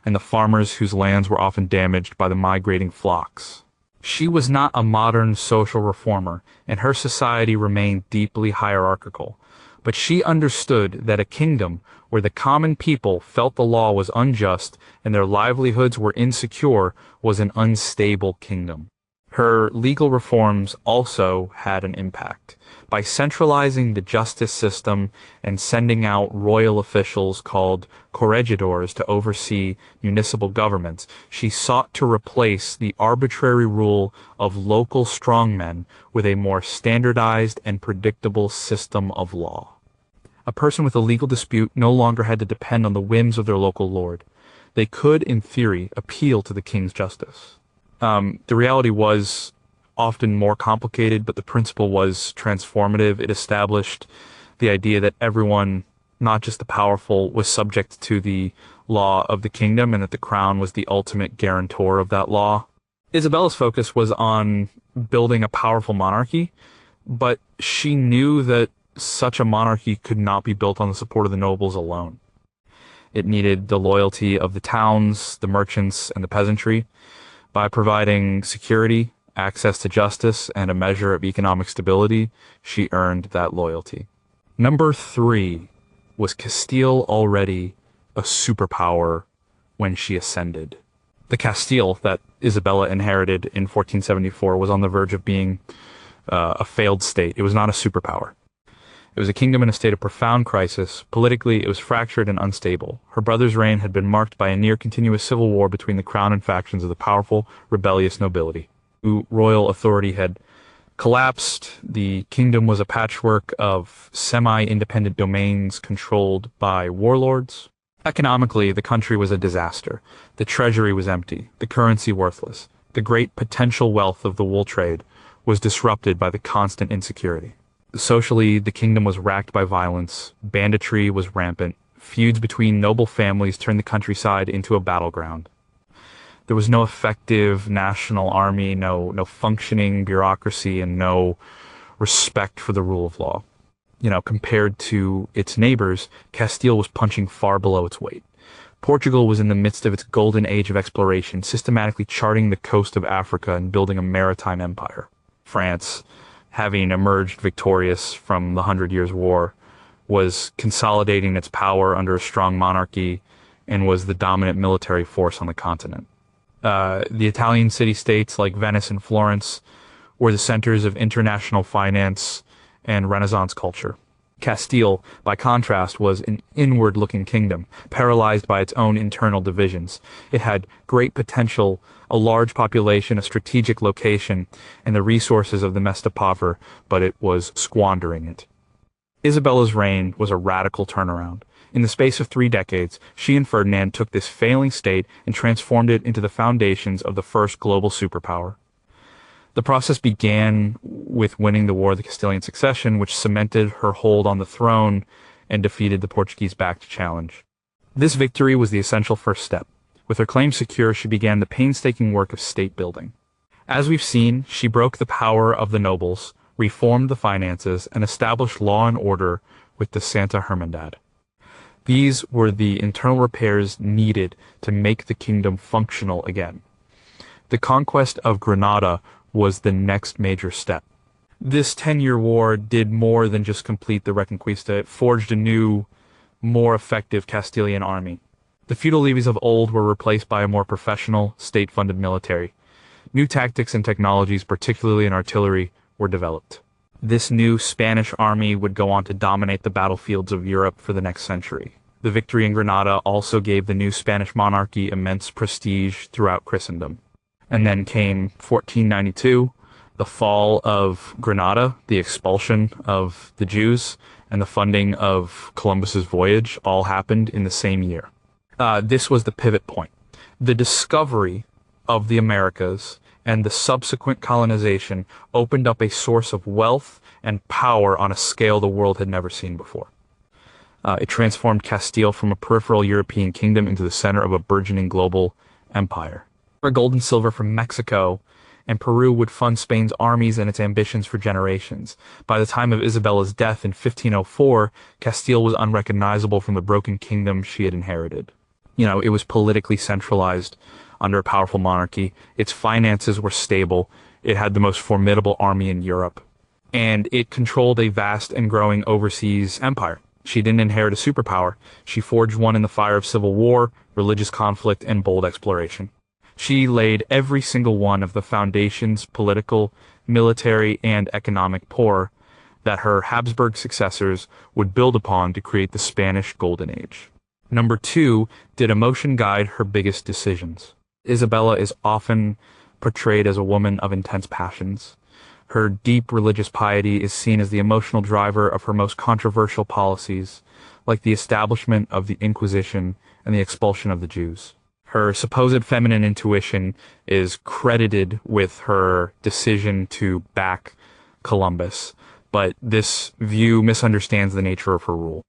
and the farmers whose lands were often damaged by the migrating flocks. She was not a modern social reformer, and her society remained deeply hierarchical. But she understood that a kingdom where the common people felt the law was unjust and their livelihoods were insecure was an unstable kingdom. Her legal reforms also had an impact. By centralizing the justice system and sending out royal officials called corregidors to oversee municipal governments, she sought to replace the arbitrary rule of local strongmen with a more standardized and predictable system of law. A person with a legal dispute no longer had to depend on the whims of their local lord. They could, in theory, appeal to the king's justice. The reality was often more complicated, but the principle was transformative. It established the idea that everyone, not just the powerful, was subject to the law of the kingdom and that the crown was the ultimate guarantor of that law. Isabella's focus was on building a powerful monarchy, but she knew that such a monarchy could not be built on the support of the nobles alone. It needed the loyalty of the towns, the merchants, and the peasantry. By providing security, access to justice, and a measure of economic stability, she earned that loyalty. Number 3, was Castile already a superpower when she ascended? The Castile that Isabella inherited in 1474 was on the verge of being a failed state. It was not a superpower. It was a kingdom in a state of profound crisis. Politically, it was fractured and unstable. Her brother's reign had been marked by a near-continuous civil war between the crown and factions of the powerful, rebellious nobility. Royal authority had collapsed. The kingdom was a patchwork of semi-independent domains controlled by warlords. Economically, the country was a disaster. The treasury was empty, the currency worthless. The great potential wealth of the wool trade was disrupted by the constant insecurity. Socially, the kingdom was racked by violence, banditry was rampant, feuds between noble families turned the countryside into a battleground. There was no effective national army, no functioning bureaucracy, and no respect for the rule of law. Compared to its neighbors, Castile was punching far below its weight. Portugal was in the midst of its golden age of exploration, systematically charting the coast of Africa and building a maritime empire. France having emerged victorious from the Hundred Years' War, was consolidating its power under a strong monarchy and was the dominant military force on the continent. The Italian city-states like Venice and Florence were the centers of international finance and Renaissance culture. Castile, by contrast, was an inward-looking kingdom, paralyzed by its own internal divisions. It had great potential, a large population, a strategic location, and the resources of the Mestipover, but it was squandering it. Isabella's reign was a radical turnaround. In the space of 3 decades, she and Ferdinand took this failing state and transformed it into the foundations of the first global superpower. The process began with winning the War of the Castilian Succession, which cemented her hold on the throne and defeated the Portuguese-backed challenge. This victory was the essential first step. With her claim secure, she began the painstaking work of state building. As we've seen, she broke the power of the nobles, reformed the finances, and established law and order with the Santa Hermandad. These were the internal repairs needed to make the kingdom functional again. The conquest of Granada was the next major step. This 10-year war did more than just complete the Reconquista. It forged a new, more effective Castilian army. The feudal levies of old were replaced by a more professional, state-funded military. New tactics and technologies, particularly in artillery, were developed. This new Spanish army would go on to dominate the battlefields of Europe for the next century. The victory in Granada also gave the new Spanish monarchy immense prestige throughout Christendom. And then came 1492, the fall of Granada, the expulsion of the Jews, and the funding of Columbus's voyage all happened in the same year. This was the pivot point. The discovery of the Americas and the subsequent colonization opened up a source of wealth and power on a scale the world had never seen before. It transformed Castile from a peripheral European kingdom into the center of a burgeoning global empire. Gold and silver from Mexico and Peru would fund Spain's armies and its ambitions for generations. By the time of Isabella's death in 1504, Castile was unrecognizable from the broken kingdom she had inherited. It was politically centralized under a powerful monarchy. Its finances were stable. It had the most formidable army in Europe. And it controlled a vast and growing overseas empire. She didn't inherit a superpower. She forged one in the fire of civil war, religious conflict, and bold exploration. She laid every single one of the foundations, political, military, and economic poor, that her Habsburg successors would build upon to create the Spanish Golden Age. Number 2, did emotion guide her biggest decisions? Isabella is often portrayed as a woman of intense passions. Her deep religious piety is seen as the emotional driver of her most controversial policies, like the establishment of the Inquisition and the expulsion of the Jews. Her supposed feminine intuition is credited with her decision to back Columbus, but this view misunderstands the nature of her rule.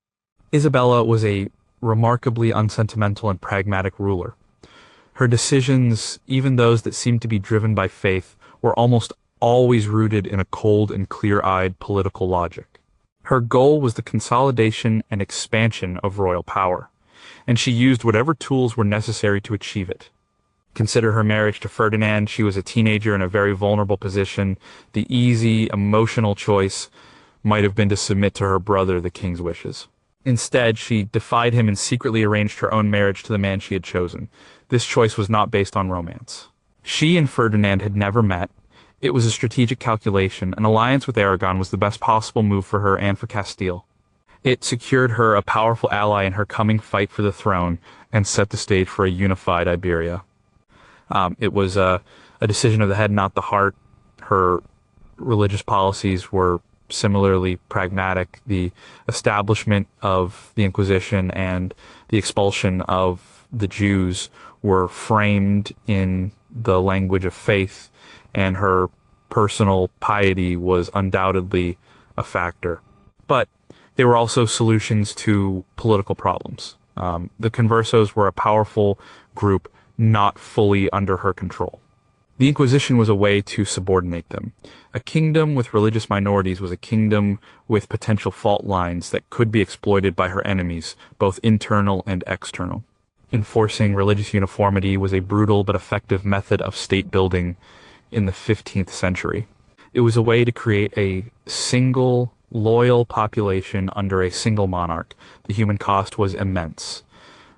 Isabella was a remarkably unsentimental and pragmatic ruler. Her decisions, even those that seemed to be driven by faith, were almost always rooted in a cold and clear-eyed political logic. Her goal was the consolidation and expansion of royal power, and she used whatever tools were necessary to achieve it. Consider her marriage to Ferdinand. She was a teenager in a very vulnerable position. The easy, emotional choice might have been to submit to her brother, the king's wishes. Instead, she defied him and secretly arranged her own marriage to the man she had chosen. This choice was not based on romance. She and Ferdinand had never met. It was a strategic calculation. An alliance with Aragon was the best possible move for her and for Castile. It secured her a powerful ally in her coming fight for the throne and set the stage for a unified Iberia. It was a decision of the head, not the heart. Her religious policies were similarly pragmatic. The establishment of the Inquisition and the expulsion of the Jews were framed in the language of faith, and her personal piety was undoubtedly a factor. But they were also solutions to political problems. The Conversos were a powerful group not fully under her control. The Inquisition was a way to subordinate them. A kingdom with religious minorities was a kingdom with potential fault lines that could be exploited by her enemies, both internal and external. Enforcing religious uniformity was a brutal but effective method of state building in the 15th century. It was a way to create a single, loyal population under a single monarch. The human cost was immense.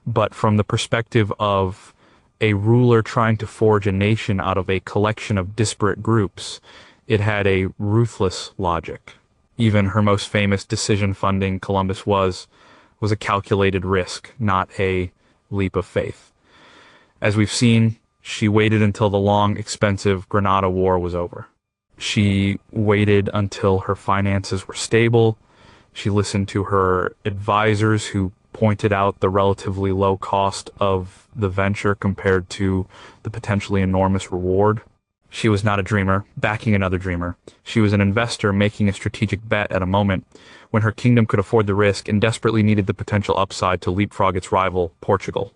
But from the perspective of a ruler trying to forge a nation out of a collection of disparate groups, it had a ruthless logic. Even her most famous decision funding Columbus was a calculated risk, not a leap of faith. As we've seen, she waited until the long, expensive Granada War was over. She waited until her finances were stable. She listened to her advisors who pointed out the relatively low cost of the venture compared to the potentially enormous reward. She was not a dreamer, backing another dreamer. She was an investor making a strategic bet at a moment when her kingdom could afford the risk and desperately needed the potential upside to leapfrog its rival, Portugal.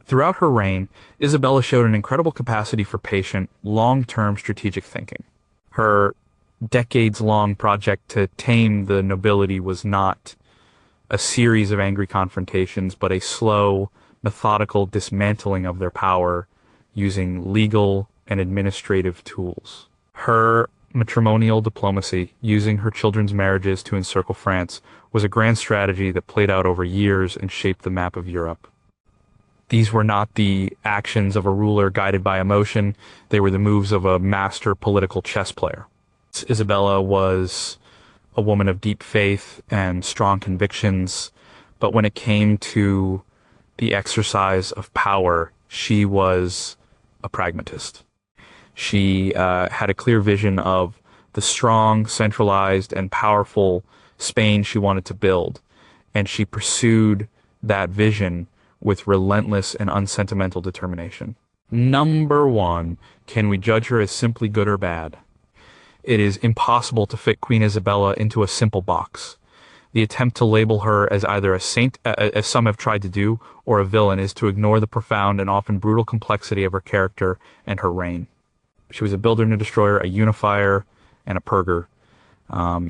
Throughout her reign, Isabella showed an incredible capacity for patient, long-term strategic thinking. Her decades-long project to tame the nobility was not a series of angry confrontations, but a slow, methodical dismantling of their power using legal and administrative tools. Her matrimonial diplomacy, using her children's marriages to encircle France, was a grand strategy that played out over years and shaped the map of Europe. These were not the actions of a ruler guided by emotion, they were the moves of a master political chess player. Isabella was a woman of deep faith and strong convictions, but when it came to the exercise of power, she was a pragmatist. She had a clear vision of the strong, centralized, and powerful Spain she wanted to build, and she pursued that vision with relentless and unsentimental determination. Number one, can we judge her as simply good or bad? It is impossible to fit Queen Isabella into a simple box. The attempt to label her as either a saint, as some have tried to do, or a villain is to ignore the profound and often brutal complexity of her character and her reign. She was a builder and a destroyer, a unifier and a purger.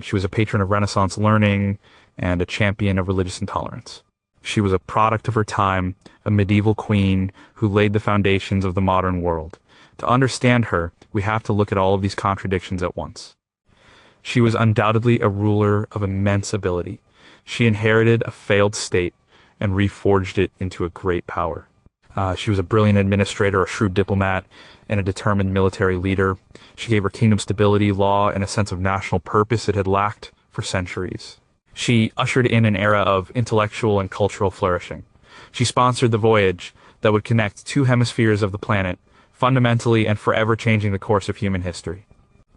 She was a patron of Renaissance learning and a champion of religious intolerance. She was a product of her time, a medieval queen who laid the foundations of the modern world. To understand her, we have to look at all of these contradictions at once. She was undoubtedly a ruler of immense ability. She inherited a failed state and reforged it into a great power. She was a brilliant administrator, a shrewd diplomat, and a determined military leader. She gave her kingdom stability, law, and a sense of national purpose it had lacked for centuries. She ushered in an era of intellectual and cultural flourishing. She sponsored the voyage that would connect two hemispheres of the planet, fundamentally and forever changing the course of human history.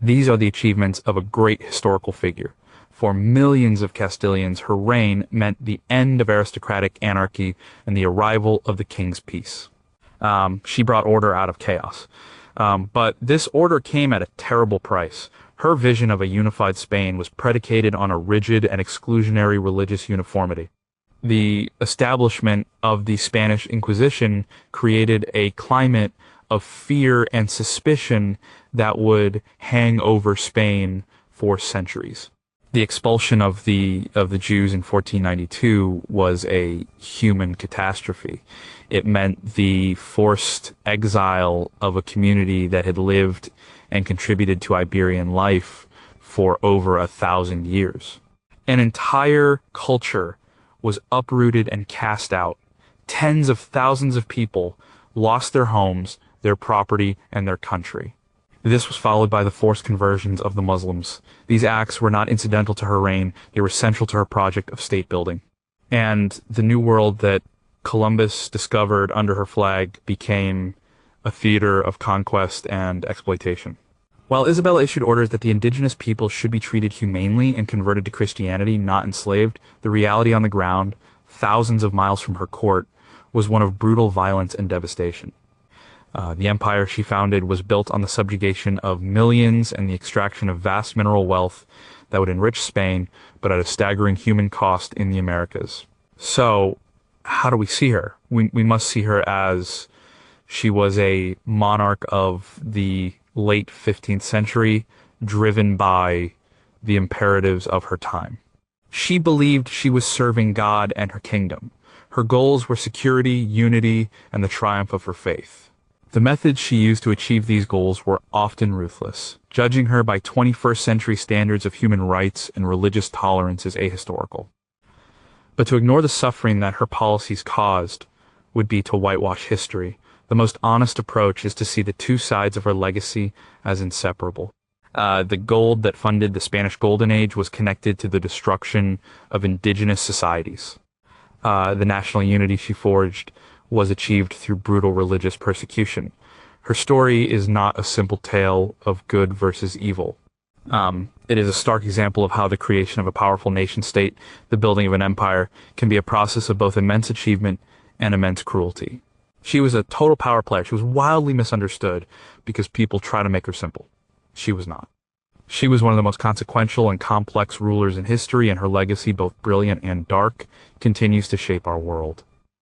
These are the achievements of a great historical figure. For millions of Castilians, her reign meant the end of aristocratic anarchy and the arrival of the king's peace. She brought order out of chaos. But this order came at a terrible price. Her vision of a unified Spain was predicated on a rigid and exclusionary religious uniformity. The establishment of the Spanish Inquisition created a climate of fear and suspicion that would hang over Spain for centuries. The expulsion of the Jews in 1492 was a human catastrophe. It meant the forced exile of a community that had lived and contributed to Iberian life for over 1,000 years. An entire culture was uprooted and cast out. Tens of thousands of people lost their homes, their property, and their country. This was followed by the forced conversions of the Muslims. These acts were not incidental to her reign, they were central to her project of state building. And the new world that Columbus discovered under her flag became a theater of conquest and exploitation. While Isabella issued orders that the indigenous people should be treated humanely and converted to Christianity, not enslaved, the reality on the ground, thousands of miles from her court, was one of brutal violence and devastation. The empire she founded was built on the subjugation of millions and the extraction of vast mineral wealth that would enrich Spain, but at a staggering human cost in the Americas. So, how do we see her? We must see her as she was a monarch of the late 15th century, driven by the imperatives of her time. She believed she was serving God and her kingdom. Her goals were security, unity, and the triumph of her faith. The methods she used to achieve these goals were often ruthless. Judging her by 21st century standards of human rights and religious tolerance is ahistorical. But to ignore the suffering that her policies caused would be to whitewash history. The most honest approach is to see the two sides of her legacy as inseparable. The gold that funded the Spanish Golden Age was connected to the destruction of indigenous societies. The national unity she forged was achieved through brutal religious persecution. Her story is not a simple tale of good versus evil. It is a stark example of how the creation of a powerful nation-state, the building of an empire, can be a process of both immense achievement and immense cruelty. She was a total power player. She was wildly misunderstood because people try to make her simple. She was not. She was one of the most consequential and complex rulers in history, and her legacy, both brilliant and dark, continues to shape our world.